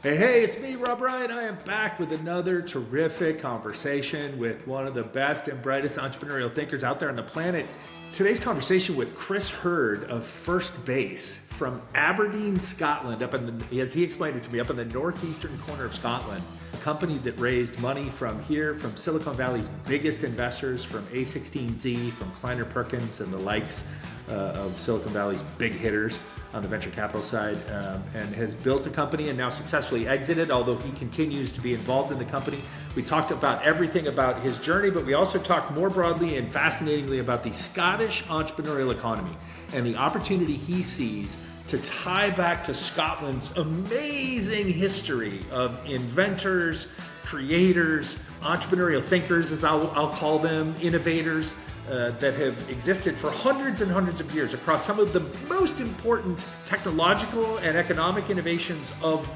Hey, it's me, Rob Ryan. I am back with another terrific conversation with one of the best and brightest entrepreneurial thinkers out there on the planet. Today's conversation with Chris Hurd of Firstbase from Aberdeen, Scotland, as he explained it to me, up in the northeastern corner of Scotland. A company that raised money from Silicon Valley's biggest investors, from A16Z, from Kleiner Perkins and the likes of Silicon Valley's big hitters on the venture capital side, and has built a company and now successfully exited, although he continues to be involved in the company. We talked about everything about his journey, but we also talked more broadly and fascinatingly about the Scottish entrepreneurial economy and the opportunity he sees to tie back to Scotland's amazing history of inventors, creators, entrepreneurial thinkers, as I'll call them, innovators, that have existed for hundreds and hundreds of years across some of the most important technological and economic innovations of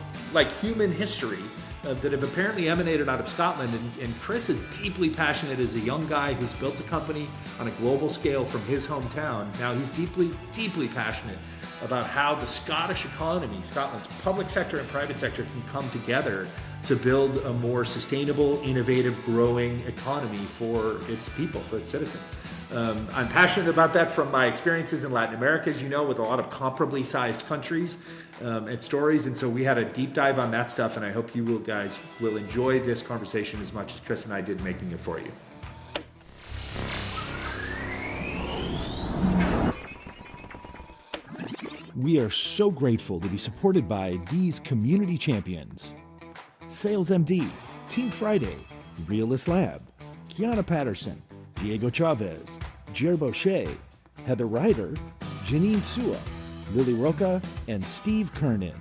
human history that have apparently emanated out of Scotland. And Chris is deeply passionate as a young guy who's built a company on a global scale from his hometown. Now he's deeply, deeply passionate about how the Scottish economy, Scotland's public sector and private sector, can come together to build a more sustainable, innovative, growing economy for its people, for its citizens. I'm passionate about that from my experiences in Latin America, as you know, with a lot of comparably sized countries and stories. And so we had a deep dive on that stuff, and I hope you guys will enjoy this conversation as much as Chris and I did making it for you. We are so grateful to be supported by these community champions: Sales MD, Team Friday, Realist Lab, Kiana Patterson, Diego Chavez, Jer Boucher, Heather Ryder, Janine Sua, Lily Roca, and Steve Kernan.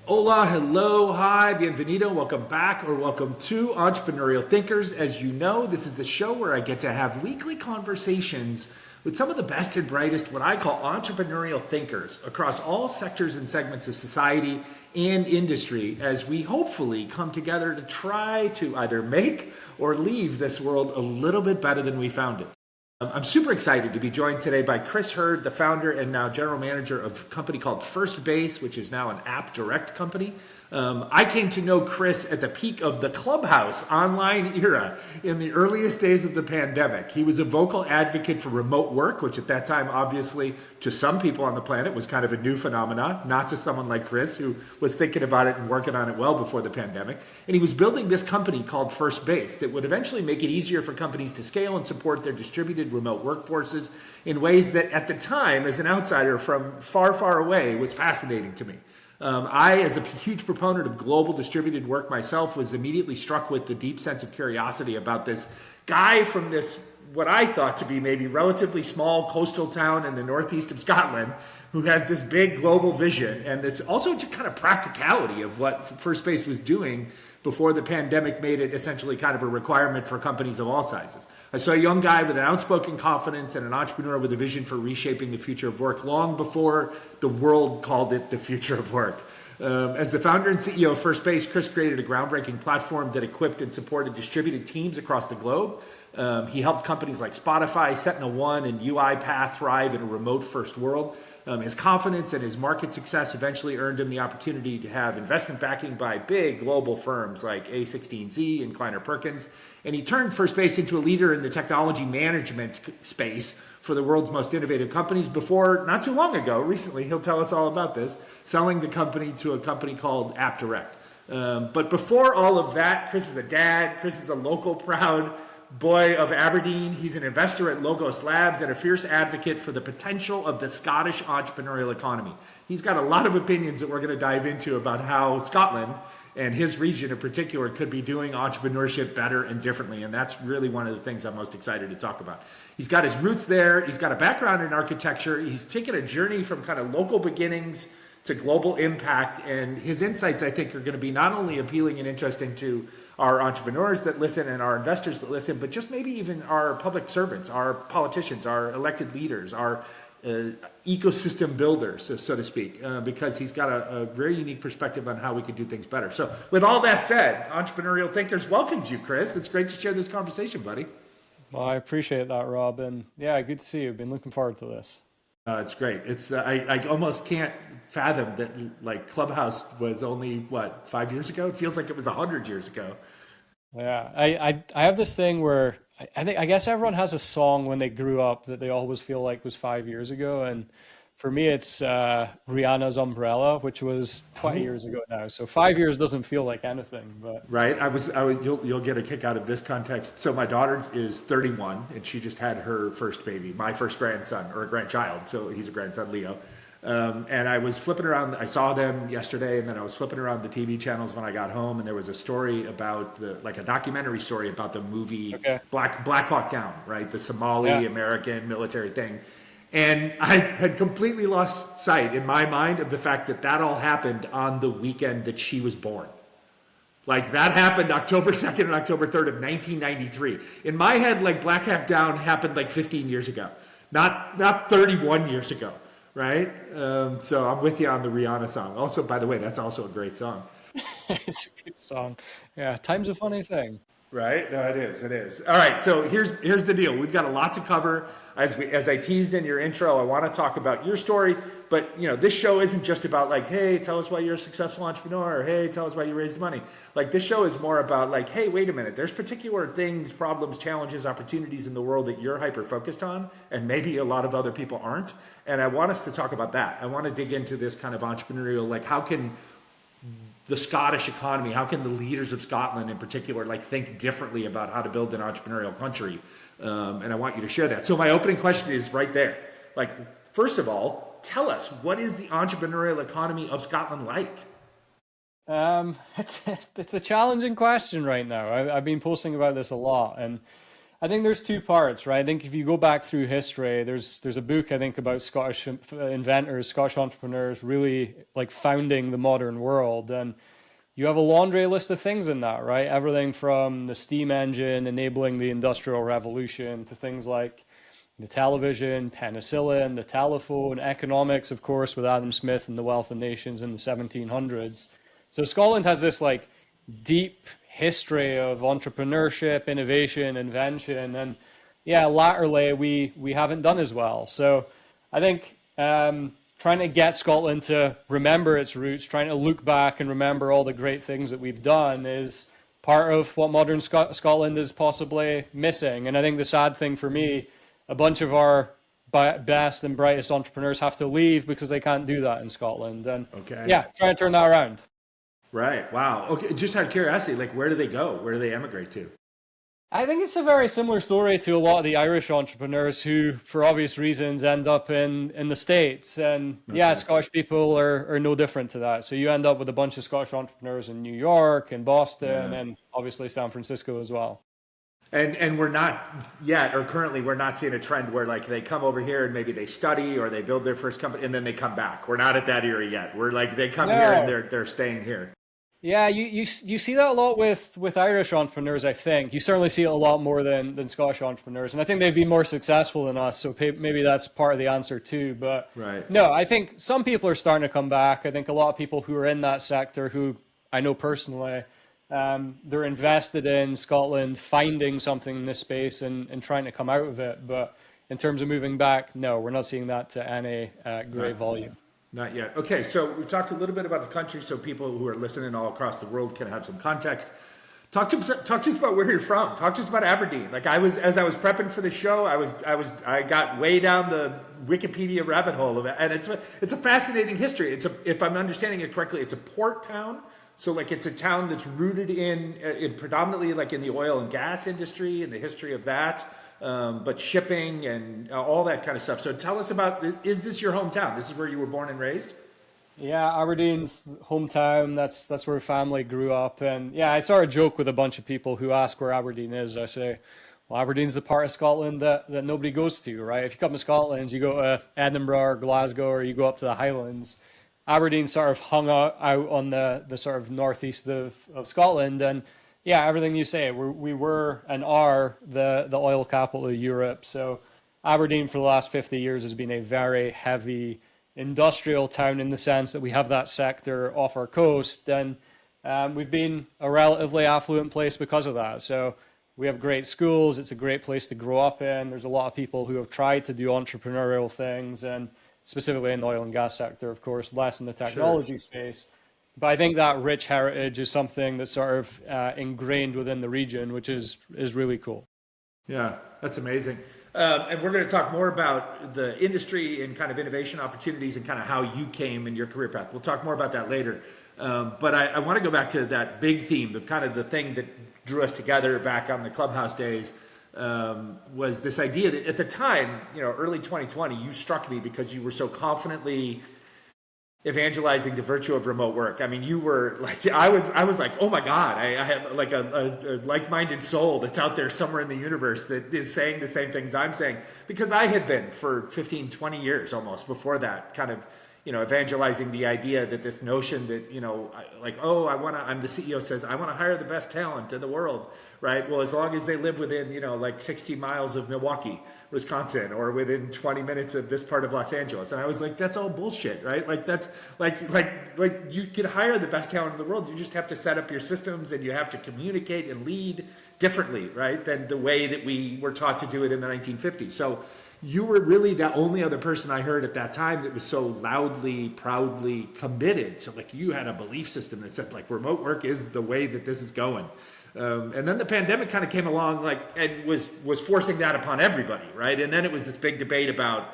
Hola, hello, hi, bienvenido, welcome back or welcome to Entrepreneurial Thinkers. As you know, this is the show where I get to have weekly conversations with some of the best and brightest, what I call entrepreneurial thinkers across all sectors and segments of society and industry, as we hopefully come together to try to either make or leave this world a little bit better than we found it. I'm super excited to be joined today by Chris Hurd, the founder and now general manager of a company called Firstbase, which is now an app direct company. I came to know Chris at the peak of the Clubhouse online era in the earliest days of the pandemic. He was a vocal advocate for remote work, which at that time, obviously, to some people on the planet was kind of a new phenomenon, not to someone like Chris, who was thinking about it and working on it well before the pandemic. And he was building this company called Firstbase that would eventually make it easier for companies to scale and support their distributed remote workforces in ways that at the time, as an outsider from far, far away, was fascinating to me. I, as a huge proponent of global distributed work myself, was immediately struck with the deep sense of curiosity about this guy from this, what I thought to be maybe relatively small coastal town in the northeast of Scotland, who has this big global vision and this also just kind of practicality of what Firstbase was doing before the pandemic made it essentially kind of a requirement for companies of all sizes. I saw a young guy with an outspoken confidence and an entrepreneur with a vision for reshaping the future of work long before the world called it the future of work. As the founder and CEO of Firstbase, Chris created a groundbreaking platform that equipped and supported distributed teams across the globe. He helped companies like Spotify, SentinelOne, and UiPath thrive in a remote-first world. His confidence and his market success eventually earned him the opportunity to have investment backing by big global firms like A16Z and Kleiner Perkins. And he turned Firstbase into a leader in the technology management space for the world's most innovative companies before, not too long ago, recently, he'll tell us all about this, selling the company to a company called App Direct. But before all of that, Chris is a dad. Chris is a local proud boy of Aberdeen. He's an investor at Logos Labs and a fierce advocate for the potential of the Scottish entrepreneurial economy. He's got a lot of opinions that we're going to dive into about how Scotland and his region in particular could be doing entrepreneurship better and differently. And that's really one of the things I'm most excited to talk about. He's got his roots there. He's got a background in architecture. He's taken a journey from kind of local beginnings to global impact. And his insights, I think, are going to be not only appealing and interesting to our entrepreneurs that listen and our investors that listen, but just maybe even our public servants, our politicians, our elected leaders, our ecosystem builders, so to speak, because he's got a very unique perspective on how we could do things better. So with all that said, Entrepreneurial Thinkers welcomes you, Chris. It's great to share this conversation, buddy. Well, I appreciate that, Rob. And yeah, good to see you. Been looking forward to this. It's great. It's I almost can't fathom that like Clubhouse was only what 5 years ago. It feels like it was 100 years ago. Yeah, I have this thing where I guess everyone has a song when they grew up that they always feel like was 5 years ago, and for me it's Rihanna's Umbrella, which was 20 Oh, years ago now. So 5 years doesn't feel like anything, but right. I was. You'll get a kick out of this context. So my daughter is 31, and she just had her first baby, my first grandson or a grandchild. So he's a grandson, Leo. And I was flipping around. I saw them yesterday, and then I was flipping around the TV channels when I got home, and there was a story about like a documentary story about the movie okay, Black Hawk Down, right? The Somali yeah. American military thing. And I had completely lost sight in my mind of the fact that that all happened on the weekend that she was born. Like that happened October 2nd and October 3rd of 1993. In my head, like Black Hawk Down happened like 15 years ago, not 31 years ago, right? So I'm with you on the Rihanna song. Also, by the way, that's also a great song. It's a good song. Yeah, time's a funny thing. Right? No, it is. It is. All right. So here's the deal. We've got a lot to cover. As I teased in your intro, I want to talk about your story. But this show isn't just about like, hey, tell us why you're a successful entrepreneur, or hey, tell us why you raised money. Like this show is more about like, hey, wait a minute. There's particular things, problems, challenges, opportunities in the world that you're hyper focused on, and maybe a lot of other people aren't. And I want us to talk about that. I want to dig into this kind of entrepreneurial, like how can the Scottish economy, how can the leaders of Scotland in particular like think differently about how to build an entrepreneurial country? And I want you to share that. So my opening question is right there. Like, first of all, tell us, what is the entrepreneurial economy of Scotland like? It's a challenging question right now. I've been posting about this a lot, and I think there's two parts, right? I think if you go back through history, there's a book I think about Scottish inventors, Scottish entrepreneurs, really like founding the modern world, and you have a laundry list of things in that, right? Everything from the steam engine enabling the Industrial Revolution to things like the television, penicillin, the telephone, economics, of course, with Adam Smith and the Wealth of Nations in the 1700s. So Scotland has this like deep history of entrepreneurship, innovation, invention, and yeah, latterly we haven't done as well. So I think trying to get Scotland to remember its roots, trying to look back and remember all the great things that we've done is part of what modern Scotland is possibly missing. And I think the sad thing for me, a bunch of our best and brightest entrepreneurs have to leave because they can't do that in Scotland. And Okay. yeah, trying to turn that around. Right. Wow. Okay. Just out of curiosity, like where do they go? Where do they emigrate to? I think it's a very similar story to a lot of the Irish entrepreneurs who, for obvious reasons, end up in the States. And yeah, Okay. Scottish people are no different to that. So you end up with a bunch of Scottish entrepreneurs in New York and Boston Yeah. and obviously San Francisco as well. And we're not yet, or currently, we're not seeing a trend where like they come over here and maybe they study or they build their first company and then they come back. We're not at that era yet. We're like they come here and No. they're staying here. Yeah, you see that a lot with Irish entrepreneurs, I think. You certainly see it a lot more than Scottish entrepreneurs. And I think they've been more successful than us, so maybe that's part of the answer too. But Right. no, I think some people are starting to come back. I think a lot of people who are in that sector, who I know personally, they're invested in Scotland, finding something in this space and trying to come out of it. But in terms of moving back, no, we're not seeing that to any great volume. Not yet. Okay, so we've talked a little bit about the country, so people who are listening all across the world can have some context. Talk to us about where you're from. Talk to us about Aberdeen. Like as I was prepping for the show, I got way down the Wikipedia rabbit hole of it, and it's a fascinating history. If I'm understanding it correctly, it's a port town. So like it's a town that's rooted in predominantly like in the oil and gas industry and the history of that. But shipping and all that kind of stuff. So tell us about, is this your hometown? This is where you were born and raised? Yeah, Aberdeen's hometown. That's where family grew up, and yeah, I sort of joke with a bunch of people who ask where Aberdeen is. I say, well, Aberdeen's the part of Scotland that nobody goes to, right? If you come to Scotland, you go to Edinburgh or Glasgow, or you go up to the Highlands. Aberdeen sort of hung out on the sort of northeast of Scotland, and yeah, everything you say, we were and are the oil capital of Europe. So Aberdeen for the last 50 years has been a very heavy industrial town in the sense that we have that sector off our coast, and we've been a relatively affluent place because of that. So We have great schools. It's a great place to grow up in. There's a lot of people who have tried to do entrepreneurial things, and specifically in the oil and gas sector, of course, less in the technology space. But I think that rich heritage is something that's sort of ingrained within the region, which is really cool. Yeah, that's amazing. And we're going to talk more about the industry and kind of innovation opportunities and kind of how you came in your career path. We'll talk more about that later. But I want to go back to that big theme of kind of the thing that drew us together back on the Clubhouse days, was this idea that at the time, early 2020, you struck me because you were so confidently evangelizing the virtue of remote work. I mean, you were like, I was like, oh my God, I have like a like-minded soul that's out there somewhere in the universe that is saying the same things I'm saying, because I had been for 15, 20 years almost before that kind of, evangelizing the idea that this notion that, I'm the CEO says, I want to hire the best talent in the world, right? Well, as long as they live within, like 60 miles of Milwaukee, Wisconsin, or within 20 minutes of this part of Los Angeles. And I was like, that's all bullshit, right? Like that's like you can hire the best talent in the world. You just have to set up your systems and you have to communicate and lead differently, right? Than the way that we were taught to do it in the 1950s. So you were really the only other person I heard at that time that was so loudly, proudly committed. So like you had a belief system that said like remote work is the way that this is going. And then the pandemic kind of came along and was forcing that upon everybody, right? And then it was this big debate about,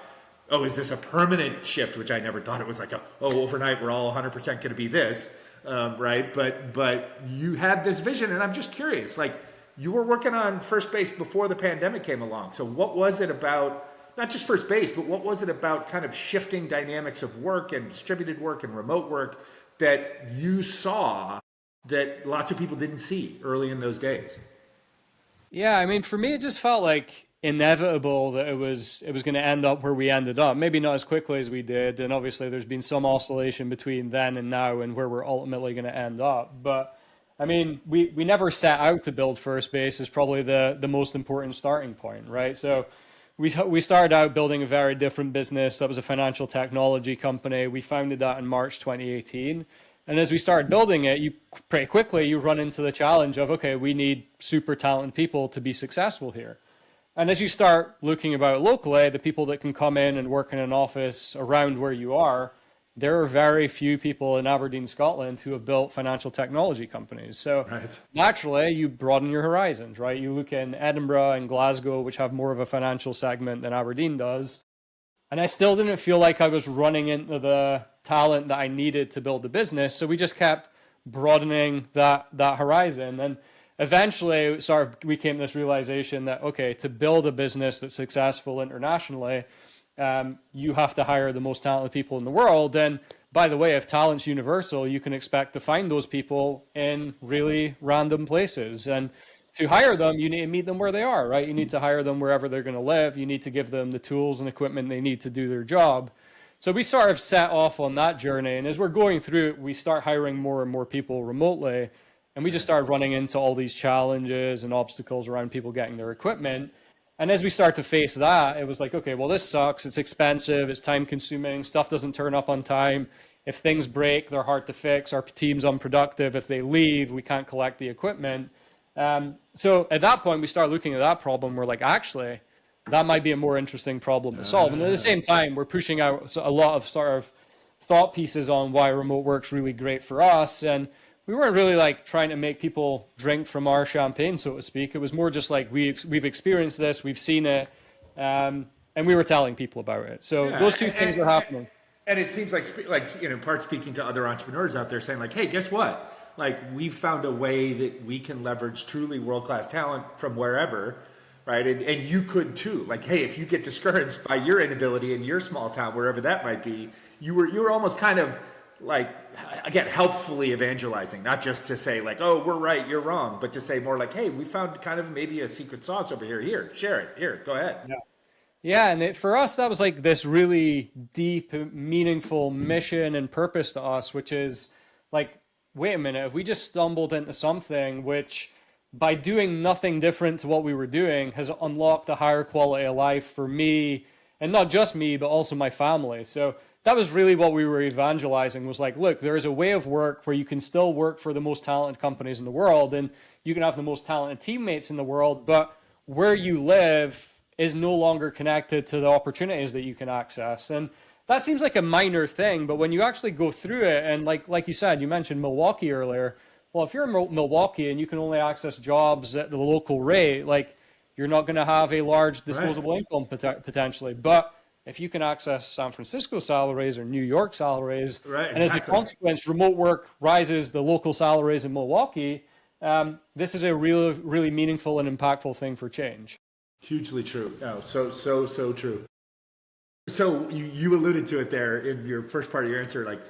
is this a permanent shift? Which I never thought it was like, overnight we're all 100% going to be this, right? But you had this vision, and I'm just curious, like you were working on Firstbase before the pandemic came along. So what was it about, not just Firstbase, but what was it about kind of shifting dynamics of work and distributed work and remote work that you saw that lots of people didn't see early in those days? Yeah, I mean, for me, it just felt like inevitable that it was going to end up where we ended up. Maybe not as quickly as we did, and obviously there's been some oscillation between then and now and where we're ultimately going to end up. But I mean, we never set out to build Firstbase is probably the most important starting point, right? So we started out building a very different business. That was a financial technology company. We founded that in March 2018. And as we started building it, you pretty quickly run into the challenge of, okay, we need super talented people to be successful here. And as you start looking about locally, the people that can come in and work in an office around where you are, there are very few people in Aberdeen, Scotland who have built financial technology companies. So naturally, you broaden your horizons, right? You look in Edinburgh and Glasgow, which have more of a financial segment than Aberdeen does. And I still didn't feel like I was running into the talent that I needed to build the business. So we just kept broadening that horizon. And eventually we came to this realization that, okay, to build a business that's successful internationally, you have to hire the most talented people in the world. And by the way, if talent's universal, you can expect to find those people in really random places. And to hire them, you need to meet them where they are, right? You need to hire them wherever they're going to live. You need to give them the tools and equipment they need to do their job. So we sort of set off on that journey. And as we're going through it, we start hiring more and more people remotely. And we just started running into all these challenges and obstacles around people getting their equipment. And as we start to face that, it was like, okay, well, this sucks. It's expensive. It's time consuming. Stuff doesn't turn up on time. If things break, they're hard to fix. Our team's unproductive. If they leave, we can't collect the equipment. So at that point, we start looking at that problem. We're like, actually, that might be a more interesting problem to solve. And at the same time, we're pushing out a lot of sort of thought pieces on why remote work's really great for us. And we weren't really like trying to make people drink from our champagne, so to speak. It was more just like we've experienced this, we've seen it, and we were telling people about it. So those two things are happening. And it seems like part speaking to other entrepreneurs out there saying like, hey, guess what? Like we've found a way that we can leverage truly world-class talent from wherever, right? And you could too. Like, hey, if you get discouraged by your inability in your small town, wherever that might be, you were almost kind of like, again, helpfully evangelizing, not just to say like, oh, we're right, you're wrong, but to say more like, hey, we found kind of maybe a secret sauce over here. Here, share it. Here, go ahead. Yeah, and for us, that was like this really deep, meaningful mission and purpose to us, which is like, wait a minute, if we just stumbled into something which by doing nothing different to what we were doing has unlocked a higher quality of life for me, and not just me, but also my family. So that was really what we were evangelizing, was like, look, there is a way of work where you can still work for the most talented companies in the world and you can have the most talented teammates in the world, but where you live is no longer connected to the opportunities that you can access. And that seems like a minor thing, but when you actually go through it, and like you said, you mentioned Milwaukee earlier. Well, if you're in Milwaukee and you can only access jobs at the local rate, like, you're not going to have a large disposable income potentially. But if you can access San Francisco salaries or New York salaries, and as a consequence, remote work rises the local salaries in Milwaukee, this is a really, really meaningful and impactful thing for change. Hugely true. Oh, so true. So you alluded to it there in your first part of your answer, like,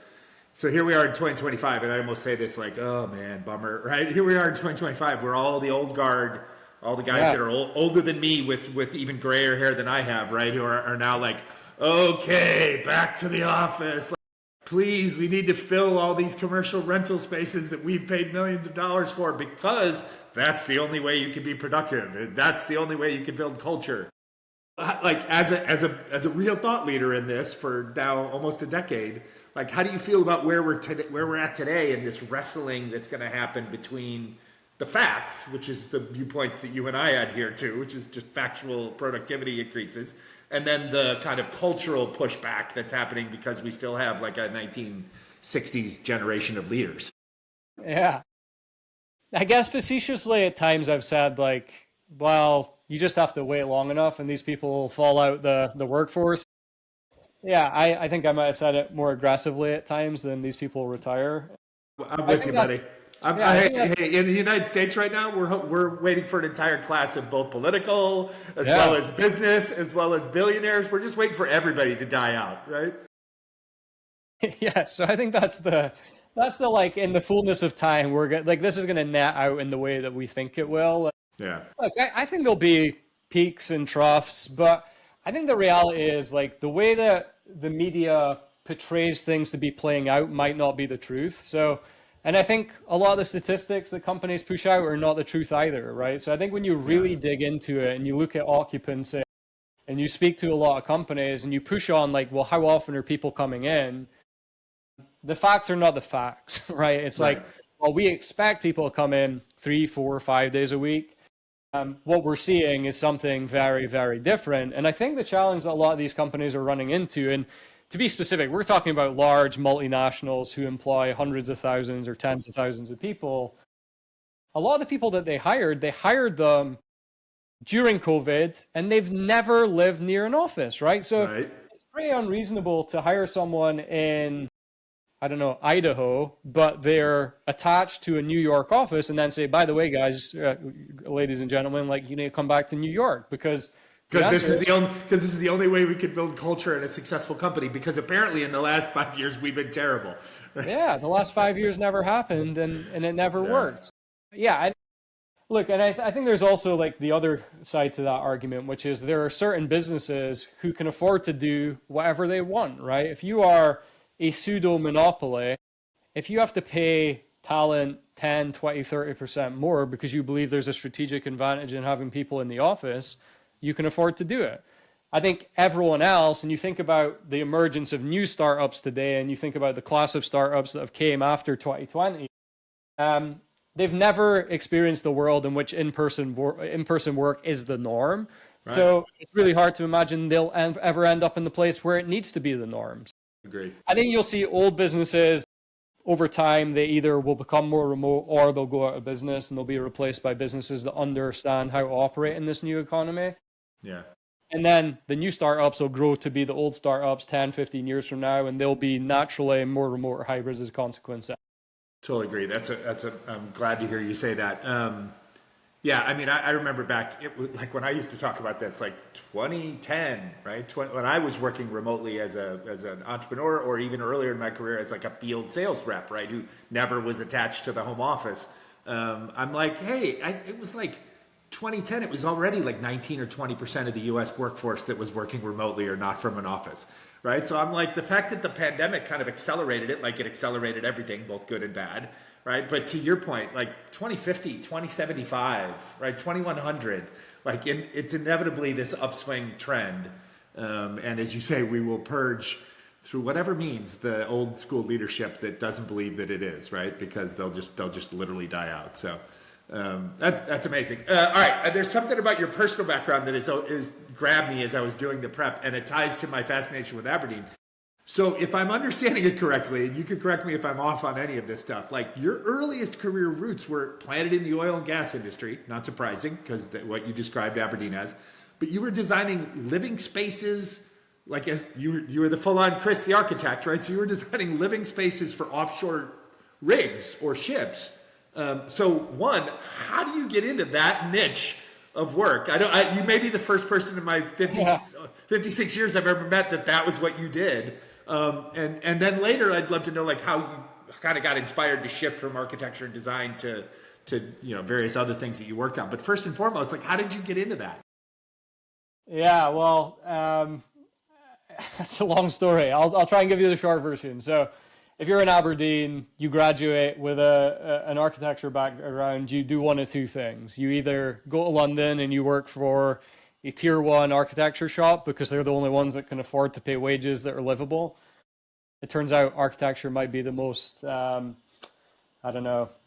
so here we are in 2025, and I almost say this like, oh man, bummer, right? Here we are in 2025, we're all the old guard, all the guys that are older than me with even grayer hair than I have, right? Who are now like, okay, back to the office. Like, please, we need to fill all these commercial rental spaces that we've paid millions of dollars for, because that's the only way you can be productive. That's the only way you can build culture. Like, as a real thought leader in this for now almost a decade, like, how do you feel about where we're at today, and this wrestling that's going to happen between the facts, which is the viewpoints that you and I adhere to, which is just factual productivity increases, and then the kind of cultural pushback that's happening because we still have like a 1960s generation of leaders? Yeah. I guess facetiously at times I've said, like, well, you just have to wait long enough and these people will fall out the workforce. Yeah, I think I might have said it more aggressively at times than these people retire. I'm with you, buddy. In the United States right now, we're waiting for an entire class of both political, as well as business, as well as billionaires. We're just waiting for everybody to die out, right? Yeah, so I think that's the like, in the fullness of time, this is going to net out in the way that we think it will. Yeah. Look, I think there'll be peaks and troughs, but I think the reality is, like, the way that the media portrays things to be playing out might not be the truth. So, and I think a lot of the statistics that companies push out are not the truth either, right? So I think when you really dig into it and you look at occupancy and you speak to a lot of companies and you push on, like, well, how often are people coming in? The facts are not the facts, right? It's like, well, we expect people to come in 3, 4, 5 days a week. What we're seeing is something very, very different. And I think the challenge that a lot of these companies are running into, and to be specific, we're talking about large multinationals who employ hundreds of thousands or tens of thousands of people. A lot of the people that they hired them during COVID, and they've never lived near an office, right? So it's pretty unreasonable to hire someone in, I don't know, Idaho, but they're attached to a New York office, and then say, by the way, guys, ladies and gentlemen, like, you need to come back to New York because this is the only way we could build culture in a successful company, because apparently in the last 5 years we've been terrible. Yeah, the last 5 years never happened, and it never worked. Yeah, look, and I think there's also, like, the other side to that argument, which is there are certain businesses who can afford to do whatever they want, right? If you are a pseudo monopoly, if you have to pay talent 10, 20, 30% more because you believe there's a strategic advantage in having people in the office, you can afford to do it. I think everyone else, and you think about the emergence of new startups today, and you think about the class of startups that have came after 2020, they've never experienced the world in which in-person work is the norm. Right. So it's really hard to imagine they'll ever end up in the place where it needs to be the norm. Agreed. I think you'll see old businesses over time, they either will become more remote or they'll go out of business and they'll be replaced by businesses that understand how to operate in this new economy. Yeah. And then the new startups will grow to be the old startups 10, 15 years from now, and they'll be naturally more remote or hybrids as a consequence. Totally agree. I'm glad to hear you say that. Yeah, I mean, I remember back, like when I used to talk about this, like 2010, right? When I was working remotely as an entrepreneur, or even earlier in my career as like a field sales rep, right? Who never was attached to the home office. I'm like, hey, it was like 2010, it was already like 19 or 20% of the US workforce that was working remotely or not from an office, right? So I'm like, the fact that the pandemic kind of accelerated it, like it accelerated everything, both good and bad, right? But to your point, like 2050, 2075, right? 2100, like it's inevitably this upswing trend. And as you say, we will purge through whatever means, the old school leadership that doesn't believe that it is, right? Because they'll just literally die out. So that's amazing. All right, there's something about your personal background that is grabbed me as I was doing the prep, and it ties to my fascination with Aberdeen. So if I'm understanding it correctly, and you could correct me if I'm off on any of this stuff, like your earliest career roots were planted in the oil and gas industry, not surprising because what you described Aberdeen as, but you were designing living spaces, like as you were the full-on Chris the architect, right? So you were designing living spaces for offshore rigs or ships. So one, how do you get into that niche of work? You may be the first person in my 56 years I've ever met that was what you did. And then later, I'd love to know like how you kind of got inspired to shift from architecture and design to various other things that you worked on. But first and foremost, like how did you get into that? Yeah, well, that's a long story. I'll try and give you the short version. So if you're in Aberdeen, you graduate with an architecture background, you do one of two things. You either go to London and you work for a tier one architecture shop because they're the only ones that can afford to pay wages that are livable. It turns out architecture might be the most, the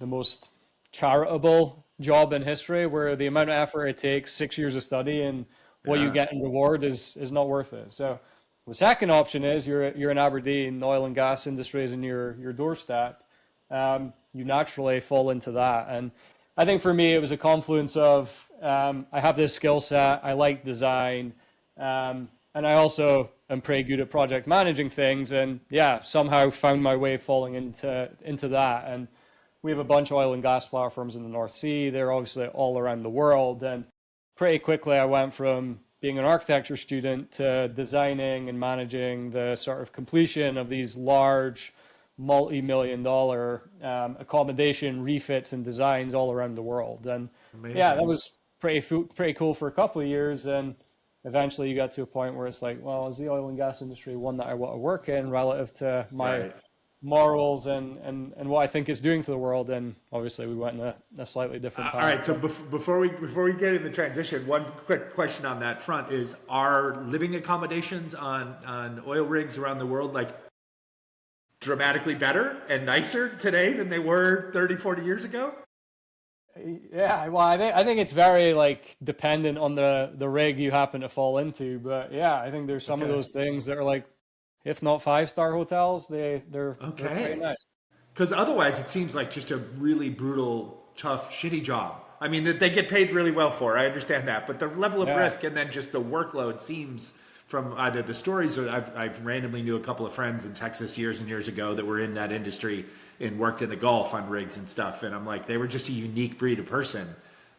most charitable job in history, where the amount of effort it takes, 6 years of study, and what you get in reward is not worth it. So the second option is you're in Aberdeen, the oil and gas industry is in your doorstep. You naturally fall into that. And I think for me, it was a confluence of I have this skill set, I like design, and I also am pretty good at project managing things. And yeah, somehow found my way falling into that. And we have a bunch of oil and gas platforms in the North Sea. They're obviously all around the world. And pretty quickly, I went from being an architecture student to designing and managing the sort of completion of these large multi-million-dollar accommodation refits and designs all around the world. And yeah, that was pretty cool for a couple of years. And eventually you got to a point where it's like, well, is the oil and gas industry one that I want to work in relative to my morals and what I think it's doing for the world? And obviously we went in a slightly different path. All right, so before we get in the transition, one quick question on that front is, are living accommodations on oil rigs around the world like dramatically better and nicer today than they were 30, 40 years ago? Yeah, well, I think it's very like dependent on the rig you happen to fall into, but yeah, I think there's some of those things that are like, if not 5-star hotels, they're pretty nice. Because otherwise, it seems like just a really brutal, tough, shitty job. I mean, that they get paid really well for. I understand that, but the level of risk and then just the workload seems, from either the stories or I've randomly knew a couple of friends in Texas years and years ago that were in that industry and worked in the Gulf on rigs and stuff, and I'm like, they were just a unique breed of person.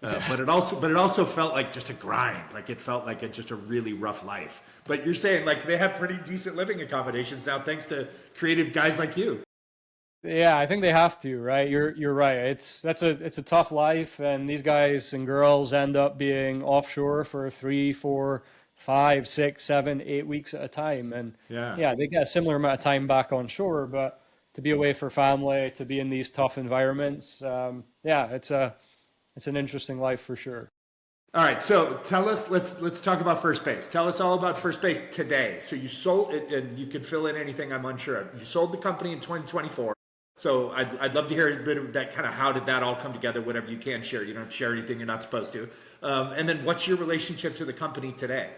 But it also felt like just a grind. Like it felt like just a really rough life. But you're saying like they have pretty decent living accommodations now, thanks to creative guys like you. Yeah, I think they have to, right? You're right. It's a tough life, and these guys and girls end up being offshore for 3, 4, 5, 6, 7, 8 weeks at a time, and they get a similar amount of time back on shore, but to be away for family, to be in these tough environments, it's an interesting life for sure. All right, so tell us, let's talk about Firstbase. Tell us all about Firstbase today. So you sold it, and you can fill in anything I'm unsure of. You sold the company in 2024. So I'd love to hear a bit of that, kind of how did that all come together, whatever you can share. You don't have to share anything you're not supposed to. And then what's your relationship to the company today?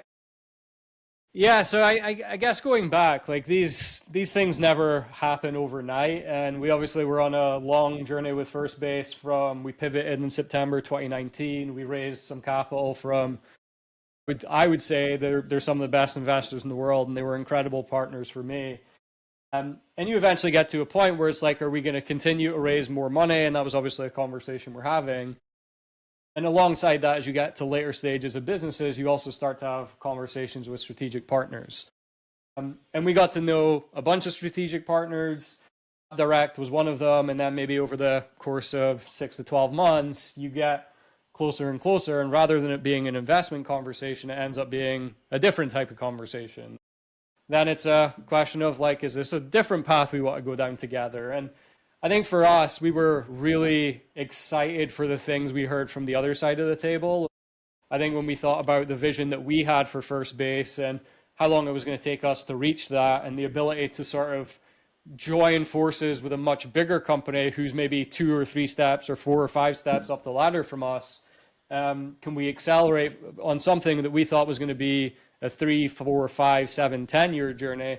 Yeah, so I guess going back, like these things never happen overnight, and we obviously were on a long journey with Firstbase. We pivoted in September 2019. We raised some capital from, I would say they're some of the best investors in the world, and they were incredible partners for me. And you eventually get to a point where it's like, are we going to continue to raise more money? And that was obviously a conversation we're having. And alongside that, as you get to later stages of businesses, you also start to have conversations with strategic partners. And we got to know a bunch of strategic partners. Direct was one of them. And then maybe over the course of 6 to 12 months, you get closer and closer. And rather than it being an investment conversation, it ends up being a different type of conversation. Then it's a question of like, is this a different path we want to go down together? And I think for us, we were really excited for the things we heard from the other side of the table. I think when we thought about the vision that we had for Firstbase and how long it was going to take us to reach that, and the ability to sort of join forces with a much bigger company who's maybe 2 or 3 steps or 4 or 5 steps up the ladder from us. Can we accelerate on something that we thought was going to be a 3, 4, 5, 7, 10-year journey?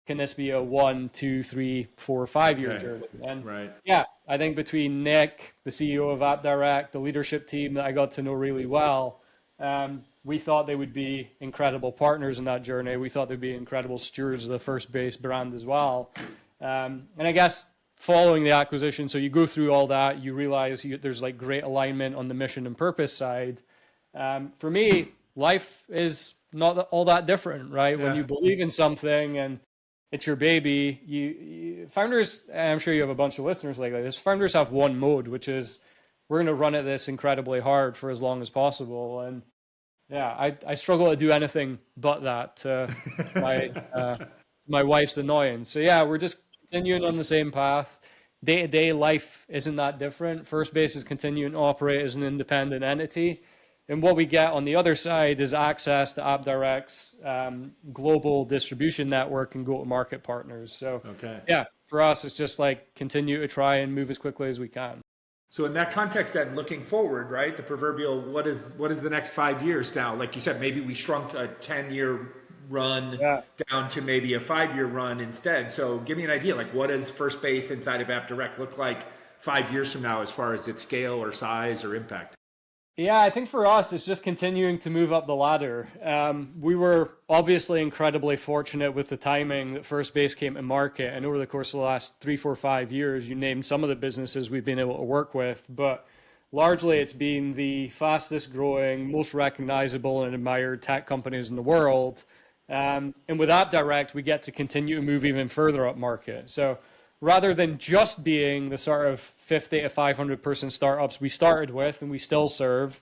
Can this be a 1, 2, 3, 4, 5-year journey? And yeah, I think between Nick, the CEO of AppDirect, the leadership team that I got to know really well, we thought they would be incredible partners in that journey. We thought they'd be incredible stewards of the Firstbase brand as well. And I guess following the acquisition, so you go through all that, you realize there's like great alignment on the mission and purpose side. For me, life is not all that different, right? When you believe in something and it's your baby, you founders, I'm sure you have a bunch of listeners like this, founders have one mode, which is we're going to run at this incredibly hard for as long as possible. And yeah, I struggle to do anything but that to my wife's annoyance. So yeah, we're just continuing on the same path. Day-to-day life isn't that different. Firstbase is continuing to operate as an independent entity. And what we get on the other side is access to AppDirect's global distribution network and go-to-market partners. So yeah, for us, it's just like continue to try and move as quickly as we can. So in that context, then looking forward, right, the proverbial, what is the next 5 years now? Like you said, maybe we shrunk a 10-year run down to maybe a 5-year run instead. So give me an idea, like what does Firstbase inside of AppDirect look like 5 years from now as far as its scale or size or impact? Yeah, I think for us, it's just continuing to move up the ladder. We were obviously incredibly fortunate with the timing that Firstbase came to market. And over the course of the last 3, 4, 5 years, you named some of the businesses we've been able to work with. But largely, it's been the fastest growing, most recognizable and admired tech companies in the world. And with AppDirect, we get to continue to move even further up market. So rather than just being the sort of 50 to 500 person startups we started with and we still serve,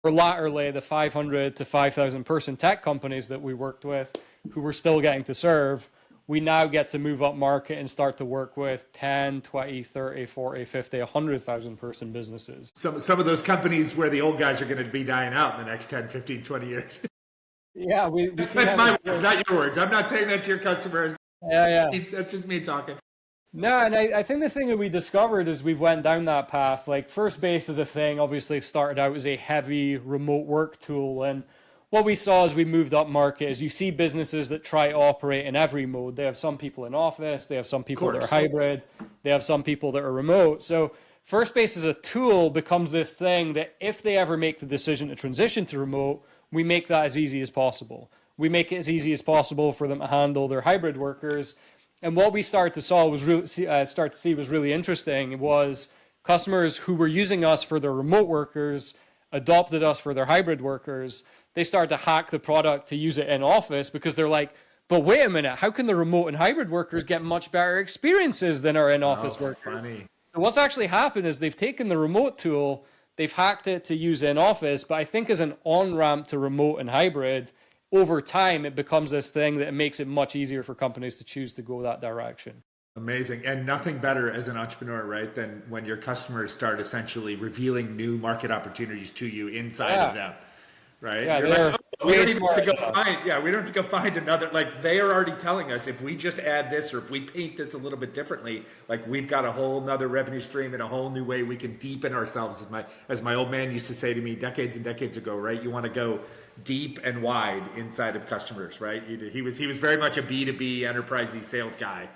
or laterally the 500 to 5,000 person tech companies that we worked with who we're still getting to serve, we now get to move up market and start to work with 10, 20, 30, 40, 50, 100,000 person businesses. Some of those companies where the old guys are going to be dying out in the next 10, 15, 20 years. Yeah, that's my words, not your words. I'm not saying that to your customers. Yeah. That's just me talking. No, and I think the thing that we discovered as we went down that path, like Firstbase is a thing, obviously started out as a heavy remote work tool. And what we saw as we moved up market is you see businesses that try to operate in every mode. They have some people in office, they have some people that are hybrid, they have some people that are remote. So Firstbase as a tool becomes this thing that if they ever make the decision to transition to remote, we make that as easy as possible. We make it as easy as possible for them to handle their hybrid workers. And what we started to see was really interesting was customers who were using us for their remote workers adopted us for their hybrid workers. They started to hack the product to use it in office because they're like, but wait a minute, how can the remote and hybrid workers get much better experiences than our in-office workers? Funny. So what's actually happened is they've taken the remote tool, they've hacked it to use in office, but I think as an on-ramp to remote and hybrid, over time, it becomes this thing that makes it much easier for companies to choose to go that direction. Amazing. And nothing better as an entrepreneur, right, than when your customers start essentially revealing new market opportunities to you inside of them, right? Yeah, you're like, oh, we don't even have to go find, we don't have to go find another, like they are already telling us if we just add this or if we paint this a little bit differently, like we've got a whole nother revenue stream and a whole new way we can deepen ourselves. As my old man used to say to me decades and decades ago, right? You want to go deep and wide inside of customers, right? He was very much a B2B enterprisey sales guy,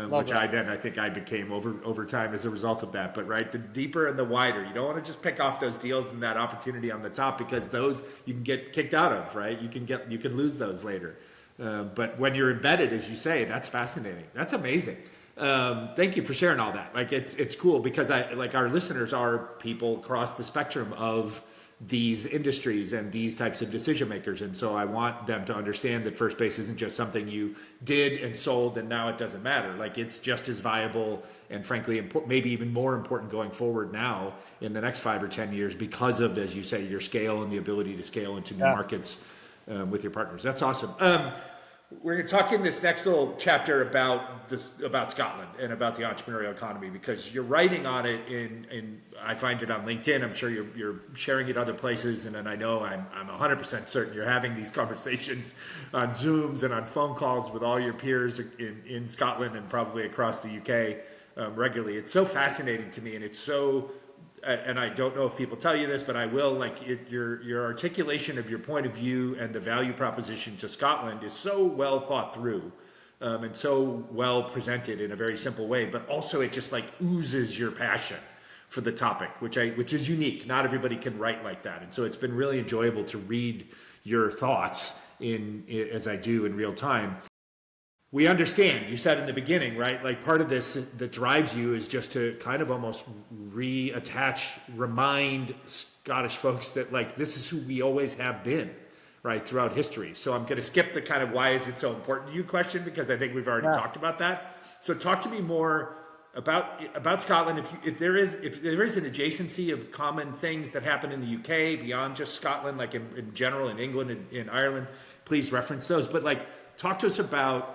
which I think I became over time as a result of that. But right, the deeper and the wider, you don't want to just pick off those deals and that opportunity on the top because those you can get kicked out of, right? You can lose those later. But when you're embedded, as you say, that's fascinating. That's amazing. Thank you for sharing all that. Like it's cool because our listeners are people across the spectrum of these industries and these types of decision makers. And so I want them to understand that Firstbase isn't just something you did and sold and now it doesn't matter. Like it's just as viable and frankly, maybe even more important going forward now in the next 5 or 10 years because of, as you say, your scale and the ability to scale into new markets with your partners. That's awesome. We're going to talk in this next little chapter about Scotland and about the entrepreneurial economy, because you're writing on it in I find it on LinkedIn. I'm sure you're sharing it other places, and then I know I'm 100% certain you're having these conversations on Zooms and on phone calls with all your peers in Scotland and probably across the UK regularly. It's so fascinating to me, and it's so. And I don't know if people tell you this, but I will, your articulation of your point of view and the value proposition to Scotland is so well thought through, and so well presented in a very simple way, but also it just like oozes your passion for the topic, which is unique. Not everybody can write like that. And so it's been really enjoyable to read your thoughts as I do in real time. We understand, you said in the beginning, right? Like part of this that drives you is just to kind of almost remind Scottish folks that like this is who we always have been, right, throughout history. So I'm going to skip the kind of why is it so important to you question, because I think we've already talked about that. So talk to me more about Scotland. If there is an adjacency of common things that happen in the UK beyond just Scotland, like in general in England and in Ireland, please reference those. But like talk to us about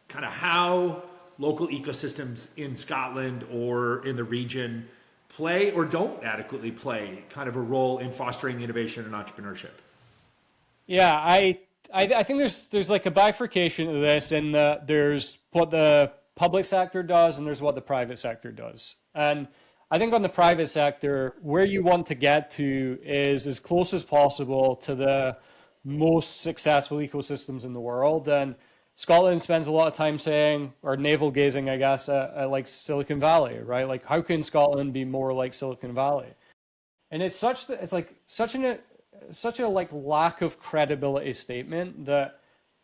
kind of how local ecosystems in Scotland or in the region play or don't adequately play kind of a role in fostering innovation and entrepreneurship. Yeah, I think there's like a bifurcation of this, and there's what the public sector does and there's what the private sector does. And I think on the private sector, where you want to get to is as close as possible to the most successful ecosystems in the world. And Scotland spends a lot of time saying, or navel gazing, I guess, at like Silicon Valley, right? Like, how can Scotland be more like Silicon Valley? And it's such a like lack of credibility statement that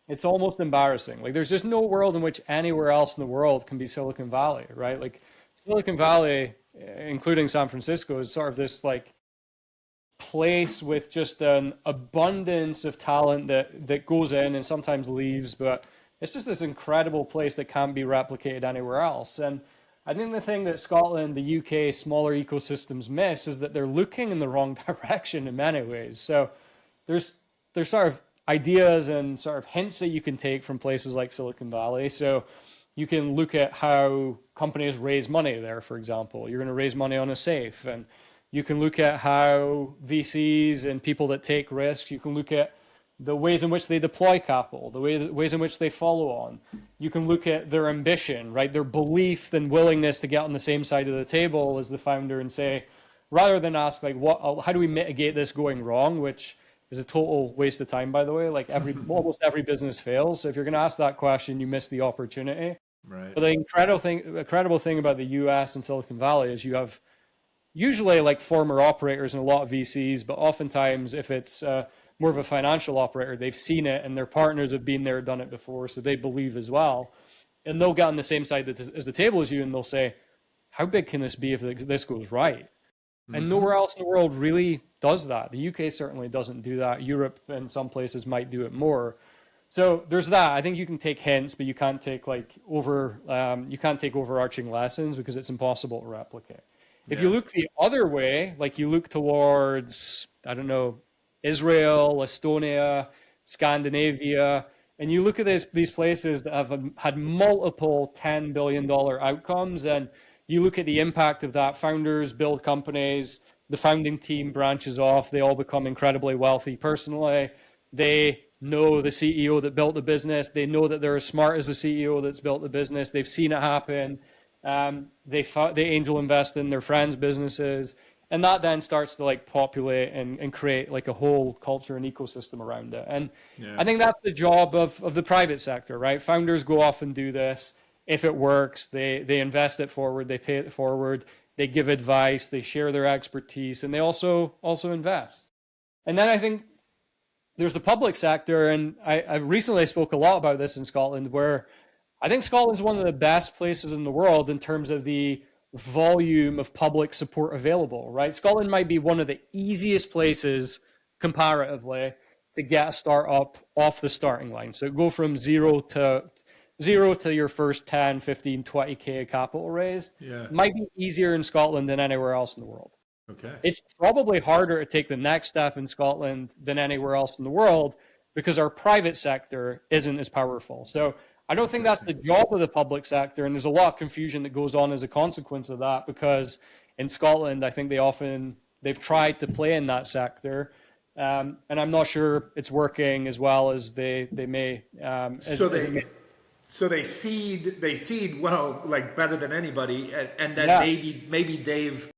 it's almost embarrassing. Like, there's just no world in which anywhere else in the world can be Silicon Valley, right? Like, Silicon Valley, including San Francisco, is sort of this like place with just an abundance of talent that goes in and sometimes leaves, but it's just this incredible place that can't be replicated anywhere else. And I think the thing that Scotland, the UK, smaller ecosystems miss is that they're looking in the wrong direction in many ways. So there's sort of ideas and sort of hints that you can take from places like Silicon Valley. So you can look at how companies raise money there, for example. You're going to raise money on a safe. And you can look at how VCs and people that take risks, you can look at the ways in which they deploy capital, the ways in which they follow on. You can look at their ambition, right? Their belief and willingness to get on the same side of the table as the founder and say, rather than ask like, how do we mitigate this going wrong, which is a total waste of time, by the way. Like almost every business fails. So if you're going to ask that question, you miss the opportunity. Right. But the incredible thing about the US and Silicon Valley is you have usually like former operators and a lot of VCs, but oftentimes if it's more of a financial operator, they've seen it and their partners have been there, done it before, so they believe as well. And they'll get on the same side as the table as you, and they'll say, how big can this be if this goes right? Mm-hmm. And nowhere else in the world really does that. The UK certainly doesn't do that. Europe and some places might do it more. So there's that. I think you can take hints, but you can't take overarching lessons because it's impossible to replicate. If you look the other way, like you look towards, I don't know, Israel, Estonia, Scandinavia, and you look at these places that have had multiple $10 billion outcomes, and you look at the impact of that. Founders build companies, the founding team branches off, they all become incredibly wealthy personally. They know the CEO that built the business. They know that they're as smart as the CEO that's built the business. They've seen it happen. They angel invest in their friends' businesses. And that then starts to like populate and create like a whole culture and ecosystem around it. And I think that's the job of the private sector, right? Founders go off and do this. If it works, they invest it forward, they pay it forward, they give advice, they share their expertise, and they also invest. And then I think there's the public sector, and I recently spoke a lot about this in Scotland, where I think Scotland's one of the best places in the world in terms of the volume of public support available, right? Scotland might be one of the easiest places comparatively to get a startup off the starting line. So go from zero to your first 10, 15, 20K capital raised. Might be easier in Scotland than anywhere else in the world. Okay. It's probably harder to take the next step in Scotland than anywhere else in the world, because our private sector isn't as powerful. So I don't think that's the job of the public sector. And there's a lot of confusion that goes on as a consequence of that, because in Scotland, I think they've tried to play in that sector. And I'm not sure it's working as well as they may. So they seed well, like better than anybody, and then maybe they've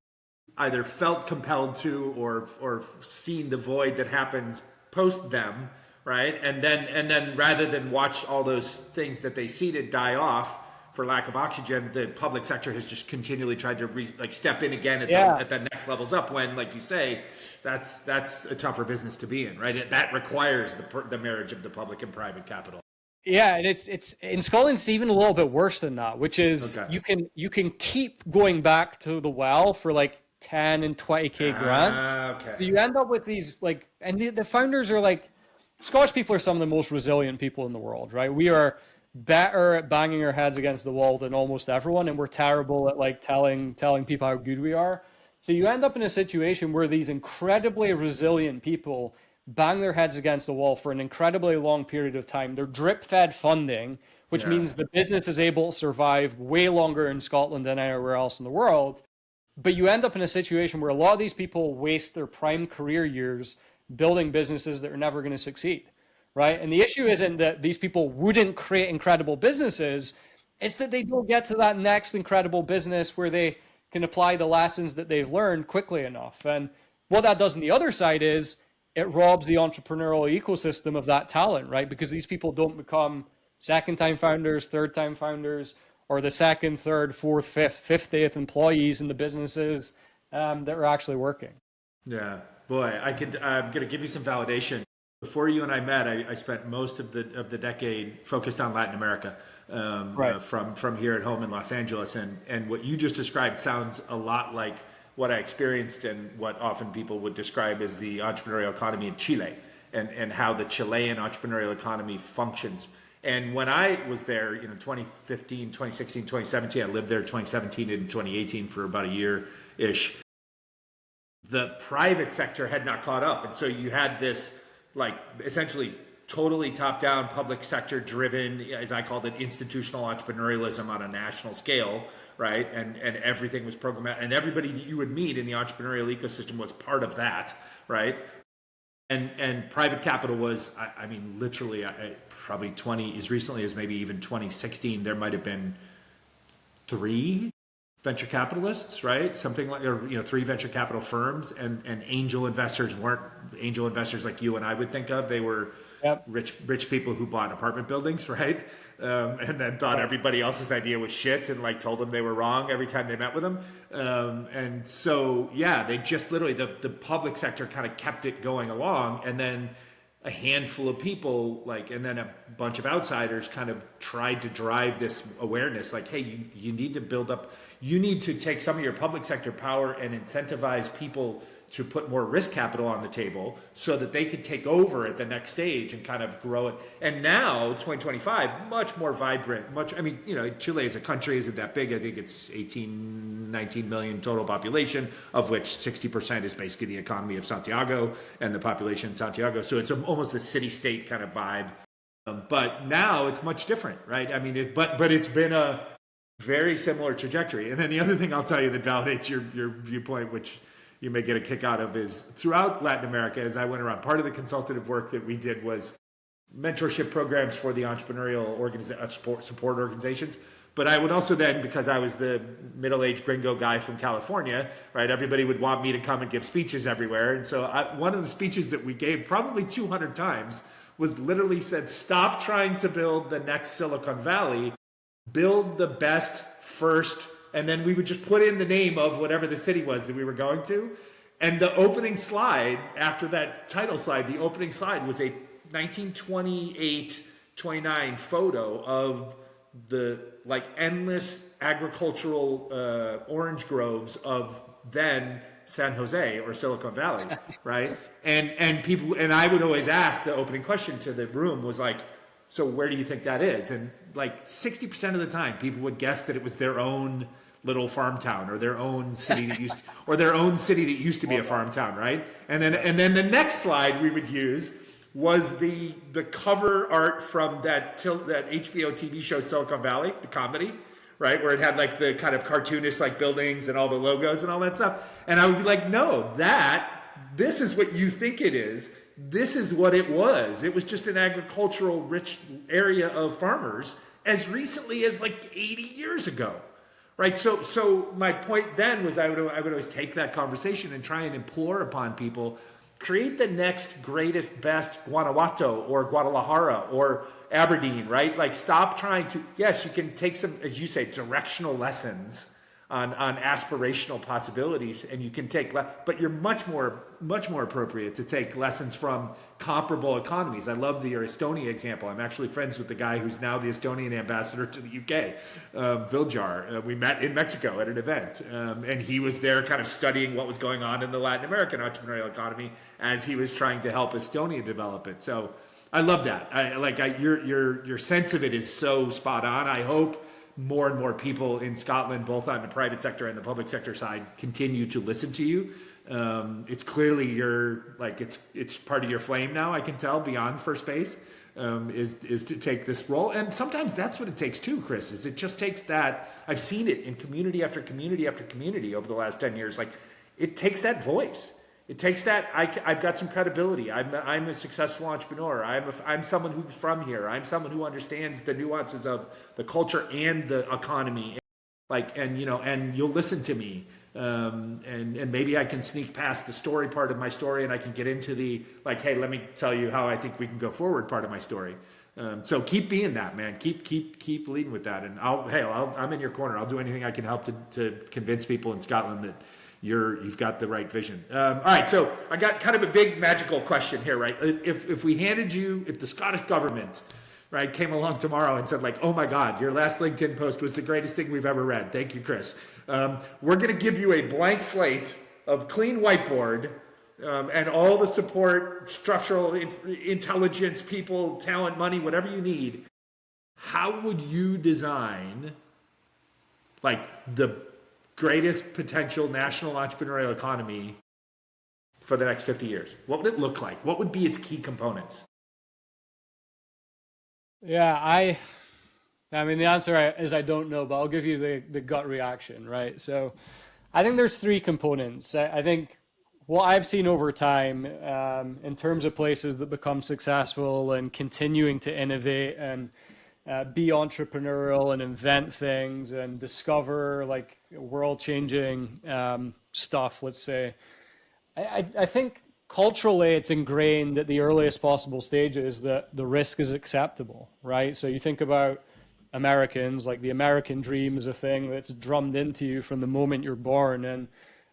either felt compelled to or seen the void that happens post them, right? And then rather than watch all those things that they seeded die off for lack of oxygen, the public sector has just continually tried to step in again at the next levels up. When, like you say, that's a tougher business to be in, right? That requires the marriage of the public and private capital. Yeah, and it's in Scotland, it's even a little bit worse than that, which is you can keep going back to the well for like 10 and 20k grand. Okay. So you end up with these and the founders are Scottish people are some of the most resilient people in the world, right? We are better at banging our heads against the wall than almost everyone, and we're terrible at telling people how good we are. So you end up in a situation where these incredibly resilient people bang their heads against the wall for an incredibly long period of time. They're drip-fed funding, which means the business is able to survive way longer in Scotland than anywhere else in the world. But you end up in a situation where a lot of these people waste their prime career years building businesses that are never going to succeed, right? And the issue isn't that these people wouldn't create incredible businesses. It's that they don't get to that next incredible business where they can apply the lessons that they've learned quickly enough. And what that does on the other side is it robs the entrepreneurial ecosystem of that talent, right? Because these people don't become second-time founders, third-time founders, or the second, third, fourth, fifth, 50th employees in the businesses that are actually working. Yeah, boy, I'm going to give you some validation. Before you and I met, I spent most of the decade focused on Latin America, from here at home in Los Angeles, and what you just described sounds a lot like what I experienced and what often people would describe as the entrepreneurial economy in Chile, and how the Chilean entrepreneurial economy functions. And when I was there, 2015, 2016, 2017, I lived there 2017 and 2018 for about a year-ish. The private sector had not caught up. And so you had this essentially totally top-down, public sector driven, as I called it, institutional entrepreneurialism on a national scale, right? And everything was programmatic, and everybody that you would meet in the entrepreneurial ecosystem was part of that, right? And private capital was, literally probably as recently as maybe even 2016, there might have been 3 venture capitalists, right? Something like, 3 venture capital firms, and angel investors weren't angel investors like you and I would think of. They were rich people who bought apartment buildings, right? And then thought everybody else's idea was shit and told them they were wrong every time they met with them. And so, they just literally, the public sector kind of kept it going along, and then a handful of people, and then a bunch of outsiders kind of tried to drive this awareness, hey, you need to build up, you need to take some of your public sector power and incentivize people to put more risk capital on the table so that they could take over at the next stage and kind of grow it. And now, 2025, much more vibrant, Chile as a country isn't that big. I think it's 18, 19 million total population, of which 60% is basically the economy of Santiago and the population in Santiago. So it's almost a city-state kind of vibe. But now it's much different, right? But it's been a very similar trajectory. And then the other thing I'll tell you that validates your viewpoint, which you may get a kick out of, is throughout Latin America, as I went around, part of the consultative work that we did was mentorship programs for the entrepreneurial support organizations. But I would also then, because I was the middle-aged gringo guy from California, right, everybody would want me to come and give speeches everywhere. And so one of the speeches that we gave probably 200 times was literally said, stop trying to build the next Silicon Valley, build the best first. And then we would just put in the name of whatever the city was that we were going to. And the opening slide, after that title slide, the opening slide was a 1928-29 photo of the endless agricultural orange groves of then San Jose or Silicon Valley, right? And people, and I would always ask, the opening question to the room was so where do you think that is? And 60% of the time, people would guess that it was their own little farm town, or their own city that used to be a farm town, right? And then the next slide we would use was the cover art from that HBO TV show Silicon Valley, the comedy, right? Where it had like the kind of cartoonish like buildings and all the logos and all that stuff. And I would be like, no, this is what you think it is. This is what it was. It was just an agricultural rich area of farmers as recently as like 80 years ago. Right. So my point then was I would always take that conversation and try and implore upon people, create the next greatest, best Guanajuato or Guadalajara or Aberdeen, right? Like stop trying to, yes, you can take some, as you say, directional lessons on aspirational possibilities, and you can take, but you're much more appropriate to take lessons from comparable economies. I love your Estonia example. I'm actually friends with the guy who's now the Estonian ambassador to the UK, Viljar. We met in Mexico at an event, and he was there kind of studying what was going on in the Latin American entrepreneurial economy as he was trying to help Estonia develop it. So I love that. Your sense of it is so spot on. I hope more and more people in Scotland, both on the private sector and the public sector side, continue to listen to you. It's clearly it's part of your flame now. I can tell beyond Firstbase is to take this role, and sometimes that's what it takes too, Chris. Is it just takes that? I've seen it in community after community after community over the last 10 years. Like it takes that voice. It takes that I've got some credibility. I'm a successful entrepreneur. I'm someone who's from here. I'm someone who understands the nuances of the culture and the economy. And you'll listen to me. And maybe I can sneak past the story part of my story, and I can get into the hey, let me tell you how I think we can go forward part of my story. So keep being that, man. Keep leading with that. And I'm in your corner. I'll do anything I can help to convince people in Scotland that you've got the right vision. All right, so I got kind of a big magical question here, right? If the Scottish government, right, came along tomorrow and said like, oh my God, your last LinkedIn post was the greatest thing we've ever read. Thank you, Chris. We're going to give you a blank slate of clean whiteboard and all the support, structural intelligence, people, talent, money, whatever you need. How would you design the greatest potential national entrepreneurial economy for the next 50 years? What would it look like? What would be its key components? Yeah, I mean, the answer is I don't know, but I'll give you the gut reaction, right? So I think there's three components. I think what I've seen over time in terms of places that become successful and continuing to innovate and be entrepreneurial and invent things and discover world-changing stuff, let's say. I think culturally it's ingrained at the earliest possible stages that the risk is acceptable, right? So you think about Americans, like the American dream is a thing that's drummed into you from the moment you're born. And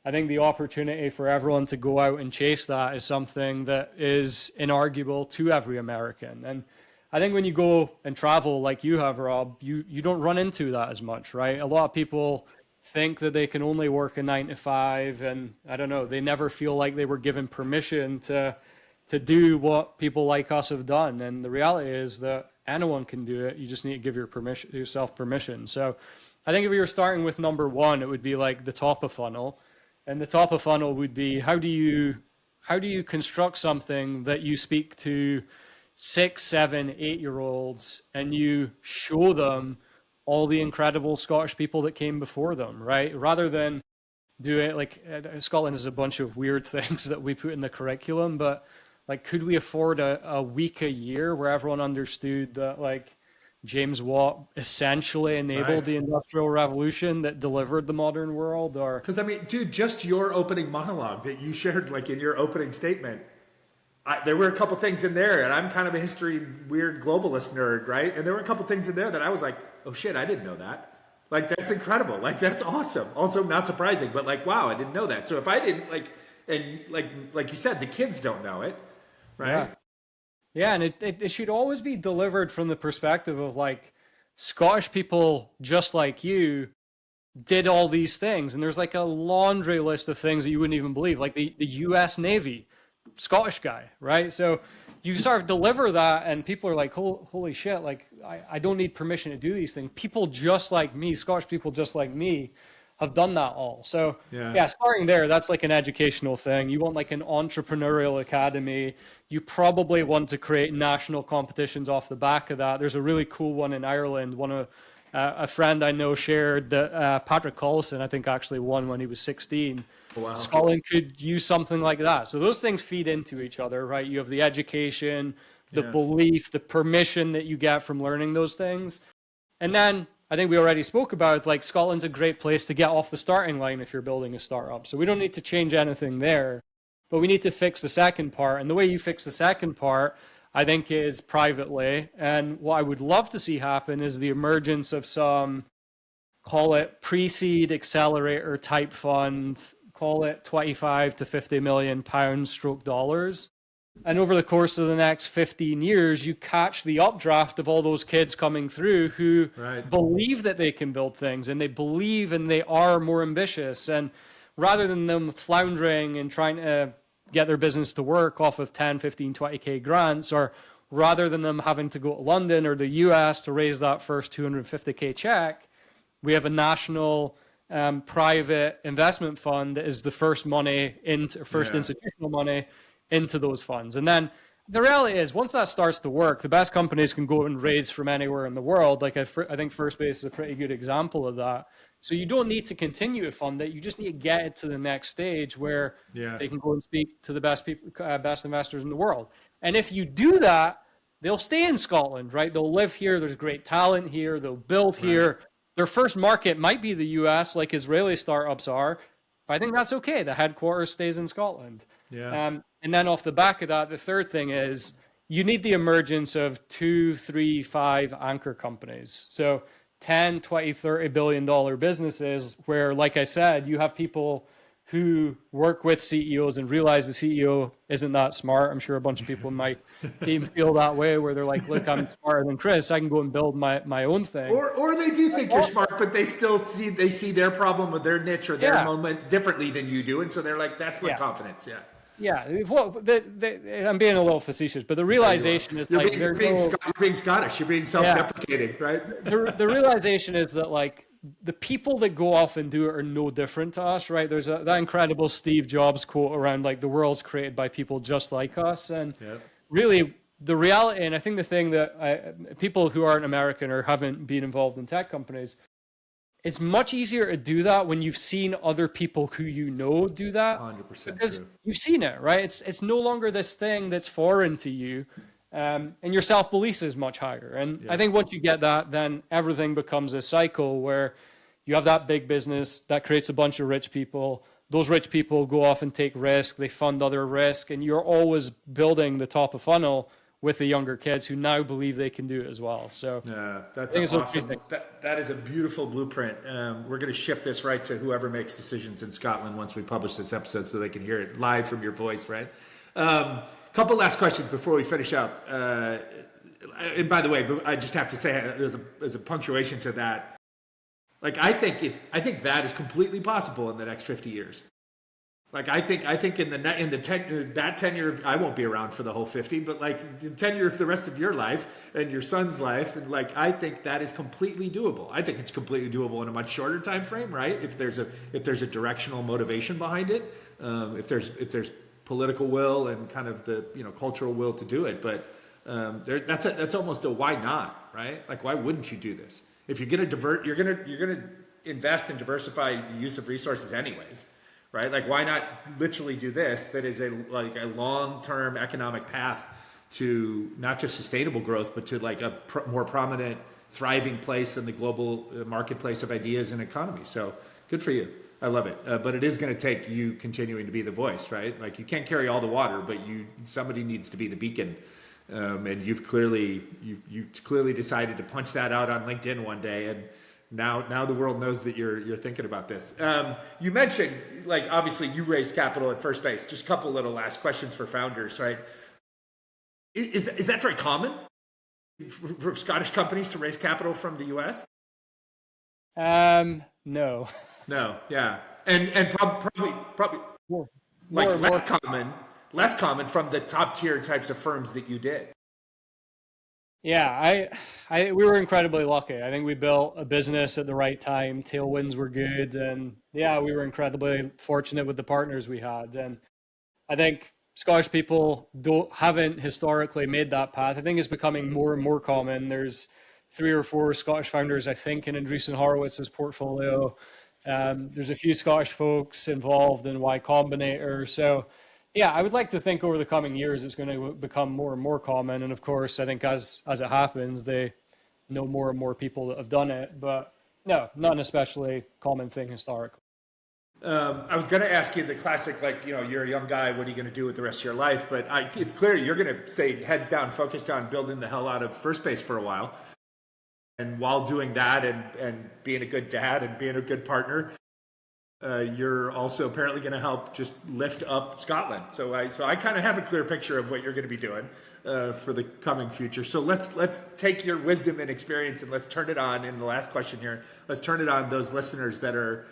I think the opportunity for everyone to go out and chase that is something that is inarguable to every American. And I think when you go and travel like you have, Rob, you don't run into that as much, right? A lot of people think that they can only work a 9 to 5, and I don't know, they never feel like they were given permission to do what people like us have done. And the reality is that anyone can do it. You just need to give yourself permission. So I think if we were starting with number one, it would be like the top of funnel. And the top of funnel would be how do you construct something that you speak to 6, 7, 8-year-olds and you show them all the incredible Scottish people that came before them, right? Rather than do it Scotland has a bunch of weird things that we put in the curriculum, but could we afford a week a year where everyone understood that James Watt essentially enabled the Industrial Revolution that delivered the modern world? Or because I mean, dude, just your opening monologue that you shared in your opening statement, there were a couple things in there, and I'm kind of a history weird globalist nerd, right? And there were a couple things in there that I was like, oh shit, I didn't know that. That's incredible. That's awesome. Also not surprising, but wow, I didn't know that. So if I didn't and like you said, the kids don't know it, right? Yeah, and it should always be delivered from the perspective of Scottish people just like you did all these things, and there's a laundry list of things that you wouldn't even believe, the US Navy, Scottish guy, right? So you sort of deliver that and people are like, holy shit, I don't need permission to do these things. People just like me, Scottish people just like me, have done that all. So Yeah. yeah, starting there, that's like an educational thing. You want like an entrepreneurial academy. You probably want to create national competitions off the back of that. There's a really cool one in Ireland. A friend I know shared that Patrick Collison, I think, actually won when he was 16. Wow. Scotland could use something like that. So those things feed into each other, right? You have the education, the belief, the permission that you get from learning those things. And then I think we already spoke about, like, Scotland's a great place to get off the starting line if you're building a startup. So we don't need to change anything there, but we need to fix the second part. And the way you fix the second part, I think, is privately. And what I would love to see happen is the emergence of some, call it pre-seed accelerator type fund, call it 25 to 50 million pounds stroke dollars. And over the course of the next 15 years, you catch the updraft of all those kids coming through who believe that they can build things, and they believe and they are more ambitious. And rather than them floundering and trying to get their business to work off of 10, 15, 20K grants, or rather than them having to go to London or the US to raise that first 250K check, we have a national private investment fund that is the first money into institutional money into those funds. And then the reality is, once that starts to work, the best companies can go and raise from anywhere in the world. Like I think Firstbase is a pretty good example of that. So you don't need to continue to fund it. You just need to get it to the next stage where they can go and speak to the best people, best investors in the world. And if you do that, they'll stay in Scotland, right? They'll live here. There's great talent here. They'll build here. Their first market might be the US, like Israeli startups are. But I think that's okay. The headquarters stays in Scotland. And then off the back of that, the third thing is you need the emergence of 2, 3, 5 anchor companies. So 10, 20, $30 billion businesses where, like I said, you have people who work with CEOs and realize the CEO isn't that smart. I'm sure a bunch of people in my team feel that way, where they're like, look, I'm smarter than Chris. I can go and build my own thing. Or they do think you're smart, but they still see their problem with their niche or their moment differently than you do. And so they're like, that's what confidence. Yeah, well, I'm being a little facetious, but the realization is like you're being Scottish, you're being self-deprecating, right? The realization is that, like, the people that go off and do it are no different to us, right? There's that incredible Steve Jobs quote around, like, the world's created by people just like us, and really the reality, and I think the thing that people who aren't American or haven't been involved in tech companies, it's much easier to do that when you've seen other people who you know do that. 100% because true. You've seen it, right? It's no longer this thing that's foreign to you, and your self-belief is much higher. And I think once you get that, then everything becomes a cycle where you have that big business that creates a bunch of rich people. Those rich people go off and take risk. They fund other risk, and you're always building the top of funnel with the younger kids who now believe they can do it as well. So that's awesome. That is a beautiful blueprint. We're going to ship this right to whoever makes decisions in Scotland once we publish this episode, so they can hear it live from your voice, right? Couple last questions before we finish up. And by the way, I just have to say, there's a punctuation to that. Like, I think that is completely possible in the next 50 years. Like, I think in that tenure, I won't be around for the whole 50, but like the tenure of the rest of your life and your son's life, and like, I think that is completely doable. I think it's completely doable in a much shorter time frame, right? If there's a directional motivation behind it, if there's political will and kind of the cultural will to do it, but that's almost a why not, right? Like, why wouldn't you do this? If you're gonna invest and diversify the use of resources anyways. Right? Like, why not literally do this? That is a long-term economic path to not just sustainable growth, but to like a more prominent, thriving place in the global marketplace of ideas and economy. So good for you. I love it. But it is going to take you continuing to be the voice, right? Like, you can't carry all the water, but somebody needs to be the beacon. And you've clearly decided to punch that out on LinkedIn one day, and now the world knows that you're thinking about this. You mentioned, like, obviously you raised capital at Firstbase. Just a couple little last questions for founders, right? Is that very common for Scottish companies to raise capital from the US? No. No, yeah, and probably less common from the top tier types of firms that you did. Yeah, we were incredibly lucky. I think we built a business at the right time. Tailwinds were good, and yeah, we were incredibly fortunate with the partners we had. And I think Scottish people haven't historically made that path. I think it's becoming more and more common. There's 3 or 4 Scottish founders, I think, in Andreessen Horowitz's portfolio. There's a few Scottish folks involved in Y Combinator. So, yeah, I would like to think over the coming years it's going to become more and more common. And of course, I think as it happens, they know more and more people that have done it. But no, not an especially common thing historically. I was going to ask you the classic, like, you're a young guy, what are you going to do with the rest of your life? But it's clear you're going to stay heads down, focused on building the hell out of Firstbase for a while. And while doing that and being a good dad and being a good partner, you're also apparently going to help just lift up Scotland. So I kind of have a clear picture of what you're going to be doing for the coming future. So let's take your wisdom and experience and let's turn it on. In the last question here, let's turn it on those listeners that are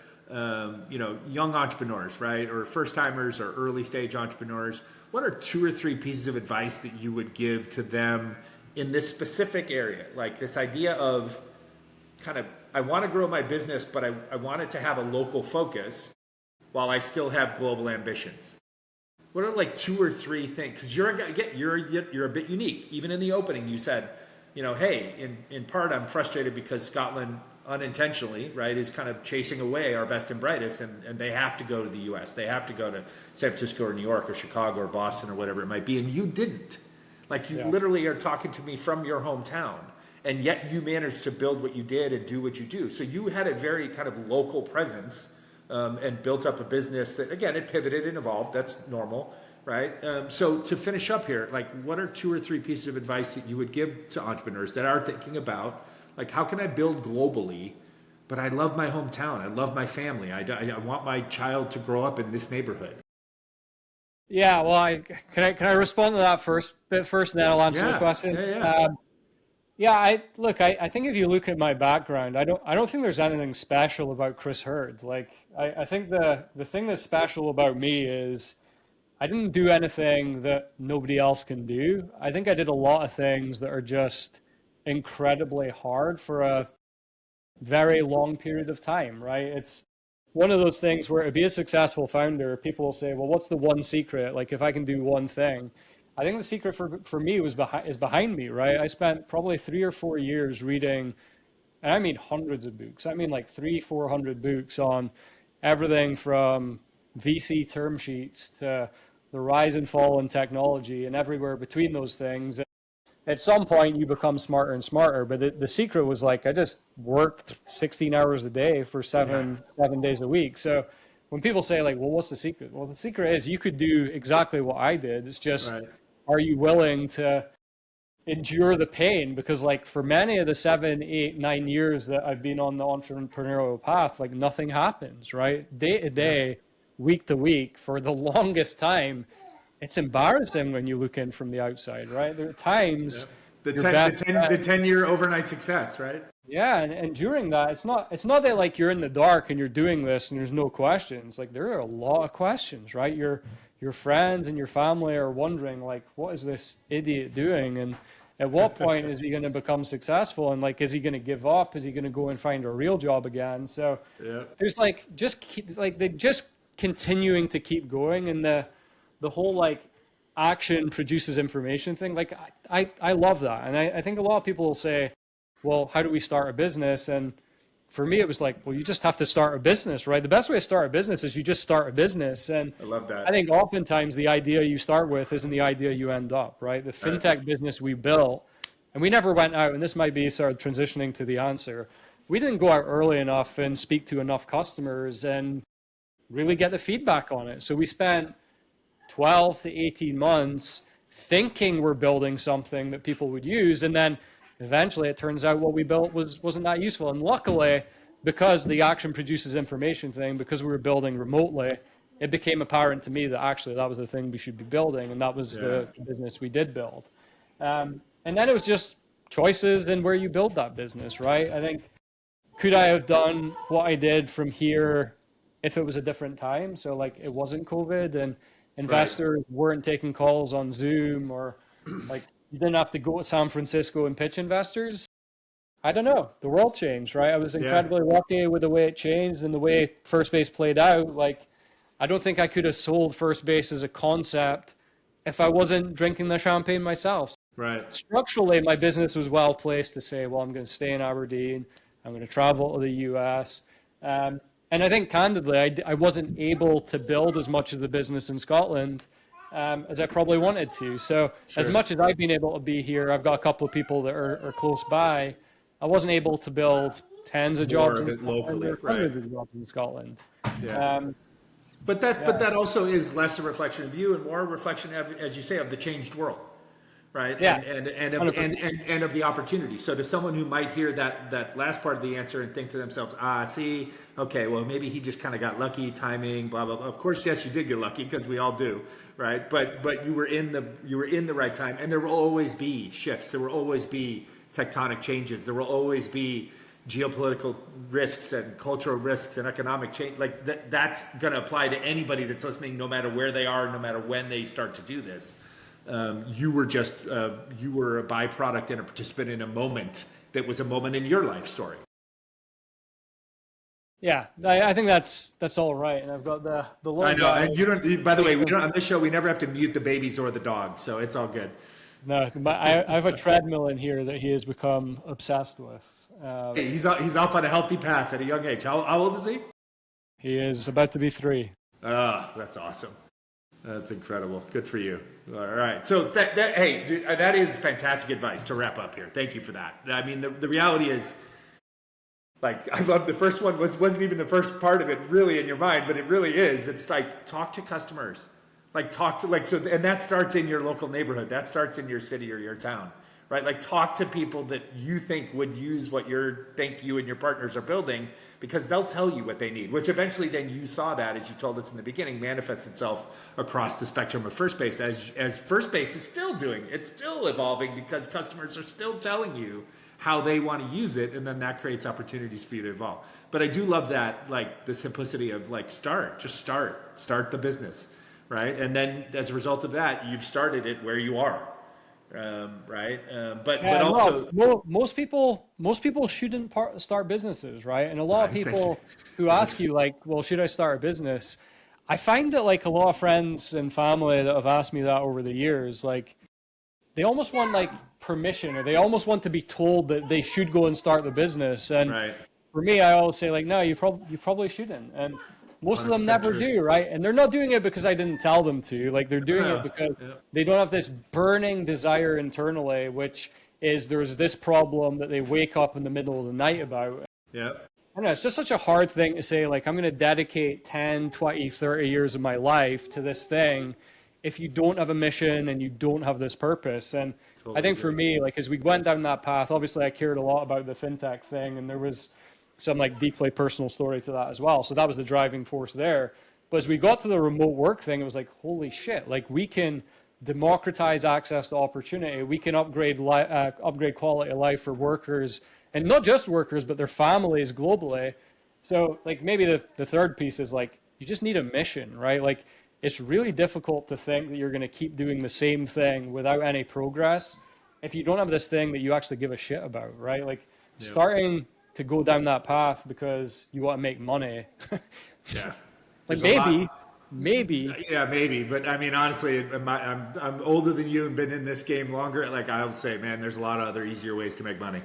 young entrepreneurs, right? Or first timers or early stage entrepreneurs. What are 2 or 3 pieces of advice that you would give to them in this specific area? Like this idea of kind of, I want to grow my business, but I want it to have a local focus while I still have global ambitions. What are like 2 or 3 things? Because you're a bit unique. Even in the opening, you said, hey, in part, I'm frustrated because Scotland unintentionally, right, is kind of chasing away our best and brightest, and they have to go to the US. They have to go to San Francisco or New York or Chicago or Boston or whatever it might be. And you didn't. Like you literally are talking to me from your hometown, and yet you managed to build what you did and do what you do. So you had a very kind of local presence and built up a business that, again, it pivoted and evolved. That's normal, right? So to finish up here, like what are 2 or 3 pieces of advice that you would give to entrepreneurs that are thinking about, like, how can I build globally, but I love my hometown. I love my family. I want my child to grow up in this neighborhood. Yeah, well, can I respond to that first, and then I'll answer the question. I think if you look at my background, I don't think there's anything special about Chris Hurd. Like, I think the thing that's special about me is I didn't do anything that nobody else can do. I think I did a lot of things that are just incredibly hard for a very long period of time, right? It's one of those things where to be a successful founder, people will say, well, what's the one secret? Like, if I can do one thing. I think the secret for me is behind me, right? I spent probably 3 or 4 years reading, and I mean hundreds of books. I mean like 300-400 books on everything from VC term sheets to the rise and fall in technology and everywhere between those things. At some point you become smarter and smarter, but the secret was like, I just worked 16 hours a day for seven days a week. So when people say like, well, what's the secret? Well, the secret is you could do exactly what I did. It's just, are you willing to endure the pain? Because like for many of the 7, 8, 9 years that I've been on the entrepreneurial path, like nothing happens, right? Day to day, week to week, for the longest time. It's embarrassing when you look in from the outside, right? There are times the 10-year overnight success, right? Yeah, and during that, it's not that like you're in the dark and you're doing this and there's no questions. Like there are a lot of questions, right? Your friends and your family are wondering like, what is this idiot doing? And at what point is he going to become successful? And like, is he going to give up? Is he going to go and find a real job again? So there's like just continuing to keep going, and the whole like action produces information thing. Like I love that. And I think a lot of people will say, well, how do we start a business? And for me, it was like, well, you just have to start a business, right? The best way to start a business is you just start a business. And I love that. I think oftentimes the idea you start with isn't the idea you end up, right? The fintech business we built, and we never went out, and this might be sort of transitioning to the answer. We didn't go out early enough and speak to enough customers and really get the feedback on it. So we spent 12 to 18 months thinking we're building something that people would use, and then eventually it turns out what we built wasn't that useful. And luckily, because the action produces information thing, because we were building remotely, it became apparent to me that actually that was the thing we should be building, and that was the business we did build. And then it was just choices and where you build that business, right? I think, could I have done what I did from here if it was a different time? So like it wasn't COVID and investors weren't taking calls on Zoom, or like You didn't have to go to San Francisco and pitch investors. I don't know. The world changed, right? I was incredibly lucky with the way it changed and the way Firstbase played out. Like, I don't think I could have sold Firstbase as a concept if I wasn't drinking the champagne myself. Right. Structurally, my business was well placed to say, well, I'm going to stay in Aberdeen. I'm going to travel to the US. And I think, candidly, I wasn't able to build as much of the business in Scotland as I probably wanted to. So as much as I've been able to be here, I've got a couple of people that are close by. I wasn't able to build tens of jobs in Scotland locally, or hundreds of jobs in Scotland. Yeah. But that also is less a reflection of you and more a reflection of, as you say, of the changed world, right? Yeah. And of the opportunity. So to someone who might hear that last part of the answer and think to themselves, see, okay, well maybe he just kind of got lucky, timing, blah blah blah. Of course, yes, you did get lucky because we all do, right? But you were in the right time, and there will always be shifts. There will always be tectonic changes. There will always be geopolitical risks and cultural risks and economic change. Like that's going to apply to anybody that's listening, no matter where they are, no matter when they start to do this. You were a byproduct and a participant in a moment that was a moment in your life story. Yeah, I think that's all right, and I've got the little I know, guy. and you don't. By the way, we don't on this show. We never have to mute the babies or the dog, so it's all good. No, I have a treadmill in here that he has become obsessed with. Hey, he's off on a healthy path at a young age. How old is he? He is about to be 3. Oh, that's awesome. That's incredible. Good for you. All right. So that is fantastic advice to wrap up here. Thank you for that. I mean, the reality is, like, I love the first one wasn't even the first part of it really in your mind, but it really is. It's like, talk to customers. Like and that starts in your local neighborhood. That starts in your city or your town, right? Like, talk to people that you think would use what you and your partners are building, because they'll tell you what they need, which eventually then you saw that, as you told us in the beginning, manifests itself across the spectrum of Firstbase as Firstbase is still doing. It's still evolving because customers are still telling you how they want to use it, and then that creates opportunities for you to evolve. But I do love that, like, the simplicity of, like, start the business. Right, and then as a result of that, you've started it where you are, right? But also, most people shouldn't start businesses, right? And a lot of people who ask you, like, well, should I start a business? I find that, like, a lot of friends and family that have asked me that over the years, like, they almost want, like, permission, or they almost want to be told that they should go and start the business. And for me, I always say, like, no, you probably shouldn't. And most of them never do, right? And they're not doing it because I didn't tell them to. Like, they're doing it because they don't have this burning desire internally, which is there's this problem that they wake up in the middle of the night about. Yeah. I don't know, it's just such a hard thing to say, like, I'm going to dedicate 10, 20, 30 years of my life to this thing if you don't have a mission and you don't have this purpose. And I think for me, like, as we went down that path, obviously I cared a lot about the fintech thing, and there was some, like, deeply personal story to that as well. So that was the driving force there. But as we got to the remote work thing, it was like, holy shit, like, we can democratize access to opportunity. We can upgrade quality of life for workers, and not just workers, but their families globally. So, like, maybe the third piece is, like, you just need a mission, right? Like, it's really difficult to think that you're going to keep doing the same thing without any progress if you don't have this thing that you actually give a shit about, right? Like, starting to go down that path because you want to make money. Yeah. Like, maybe. Yeah, maybe. But I mean, honestly, I'm older than you and been in this game longer. Like, I would say, man, there's a lot of other easier ways to make money.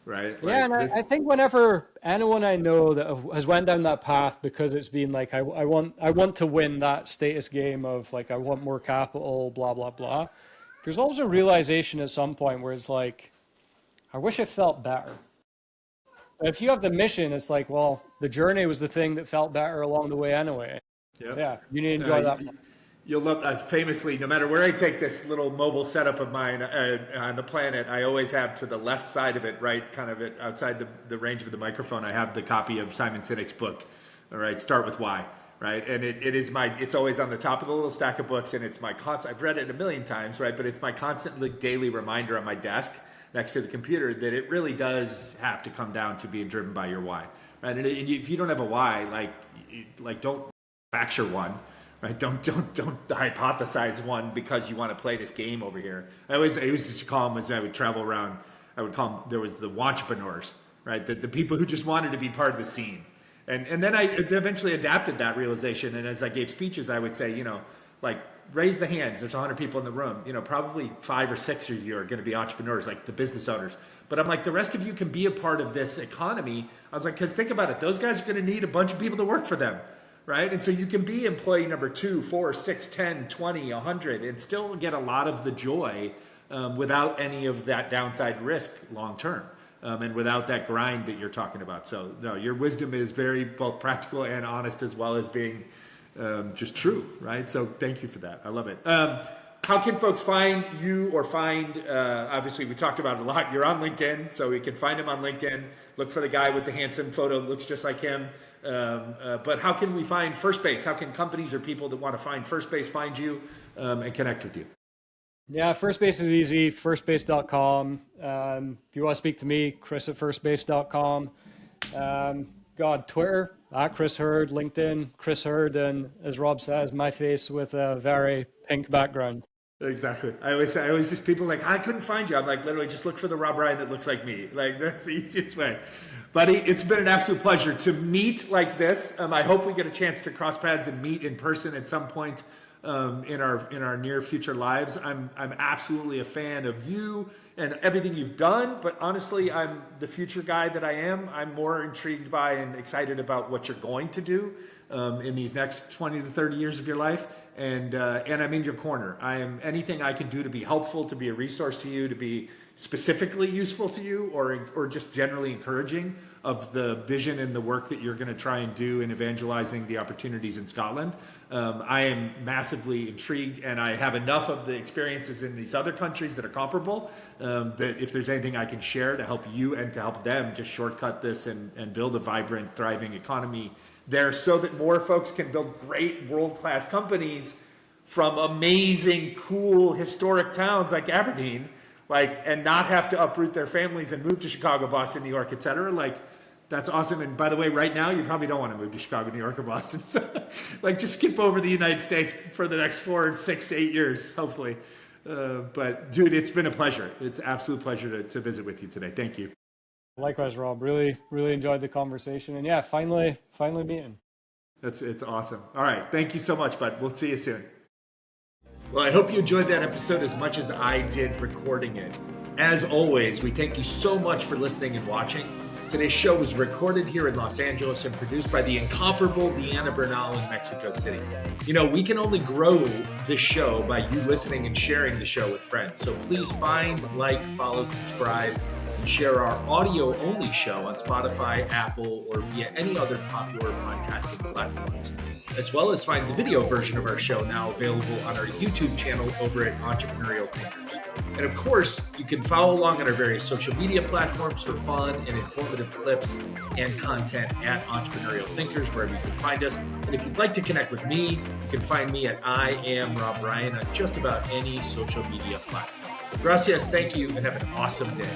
Right. Like, yeah, and I think whenever anyone I know that has went down that path because it's been like, I want to win that status game of, like, I want more capital, blah, blah, blah. There's always a realization at some point where it's like, I wish it felt better. But if you have the mission, it's like, well, the journey was the thing that felt better along the way anyway. Yep. Yeah, you need to enjoy that. You'll love, famously, no matter where I take this little mobile setup of mine on the planet, I always have to the left side of it, right, kind of outside the range of the microphone, I have the copy of Simon Sinek's book, all right, Start With Why, right? And it's always on the top of the little stack of books, and it's my constant, I've read it a million times, right, but it's my constant daily reminder on my desk next to the computer that it really does have to come down to being driven by your why, right? And if you don't have a why, like don't manufacture one. right? Don't hypothesize one because you want to play this game over here. I used to call them, as I would travel around, I would call them, there was the wantrepreneurs, right? The people who just wanted to be part of the scene. And then I eventually adapted that realization. And as I gave speeches, I would say, like, raise the hands. There's 100 people in the room. Probably 5 or 6 of you are going to be entrepreneurs, like the business owners. But I'm like, the rest of you can be a part of this economy. I was like, because think about it. Those guys are going to need a bunch of people to work for them, right? And so you can be employee number 2, 4, 6, 10, 20, 100, and still get a lot of the joy without any of that downside risk long term. And without that grind that you're talking about. So no, your wisdom is very both practical and honest, as well as being just true, right? So thank you for that. I love it. How can folks find you or find, obviously we talked about it a lot. You're on LinkedIn, so we can find him on LinkedIn. Look for the guy with the handsome photo that looks just like him. But how can we find Firstbase? How can companies or people that want to find Firstbase find you and connect with you? Yeah, Firstbase is easy, firstbase.com. If you want to speak to me, chris@firstbase.com. Twitter, @Chris Hurd, LinkedIn, Chris Hurd, and as Rob says, my face with a very pink background. Exactly. I always just people like, I couldn't find you. I'm like, literally just look for the Rob Ryan that looks like me. Like, that's the easiest way. Buddy, it's been an absolute pleasure to meet like this. I hope we get a chance to cross paths and meet in person at some point in our near future lives. I'm absolutely a fan of you and everything you've done, but honestly, I'm the future guy that I am. I'm more intrigued by and excited about what you're going to do in these next 20 to 30 years of your life. And I'm in your corner. I am anything I can do to be helpful, to be a resource to you, to be specifically useful to you, or just generally encouraging of the vision and the work that you're going to try and do in evangelizing the opportunities in Scotland. I am massively intrigued, and I have enough of the experiences in these other countries that are comparable, that if there's anything I can share to help you and to help them just shortcut this and build a vibrant, thriving economy there, so that more folks can build great world-class companies from amazing, cool, historic towns like Aberdeen, and not have to uproot their families and move to Chicago, Boston, New York, etc. That's awesome. And by the way, right now, you probably don't want to move to Chicago, New York, or Boston. So, just skip over the United States for the next 4, 6, 8 years, hopefully. But dude, it's been a pleasure. It's an absolute pleasure to visit with you today. Thank you. Likewise, Rob. Really, really enjoyed the conversation. And yeah, finally meeting. It's awesome. All right. Thank you so much, bud. We'll see you soon. Well, I hope you enjoyed that episode as much as I did recording it. As always, we thank you so much for listening and watching. Today's show was recorded here in Los Angeles and produced by the incomparable Deanna Bernal in Mexico City. We can only grow this show by you listening and sharing the show with friends. So please find, follow, subscribe, and share our audio-only show on Spotify, Apple, or via any other popular podcasting platforms, as well as find the video version of our show now available on our YouTube channel over at Entrepreneurial Thinkers. And of course, you can follow along on our various social media platforms for fun and informative clips and content at Entrepreneurial Thinkers, wherever you can find us. And if you'd like to connect with me, you can find me at I Am Rob Ryan on just about any social media platform. Gracias, thank you, and have an awesome day.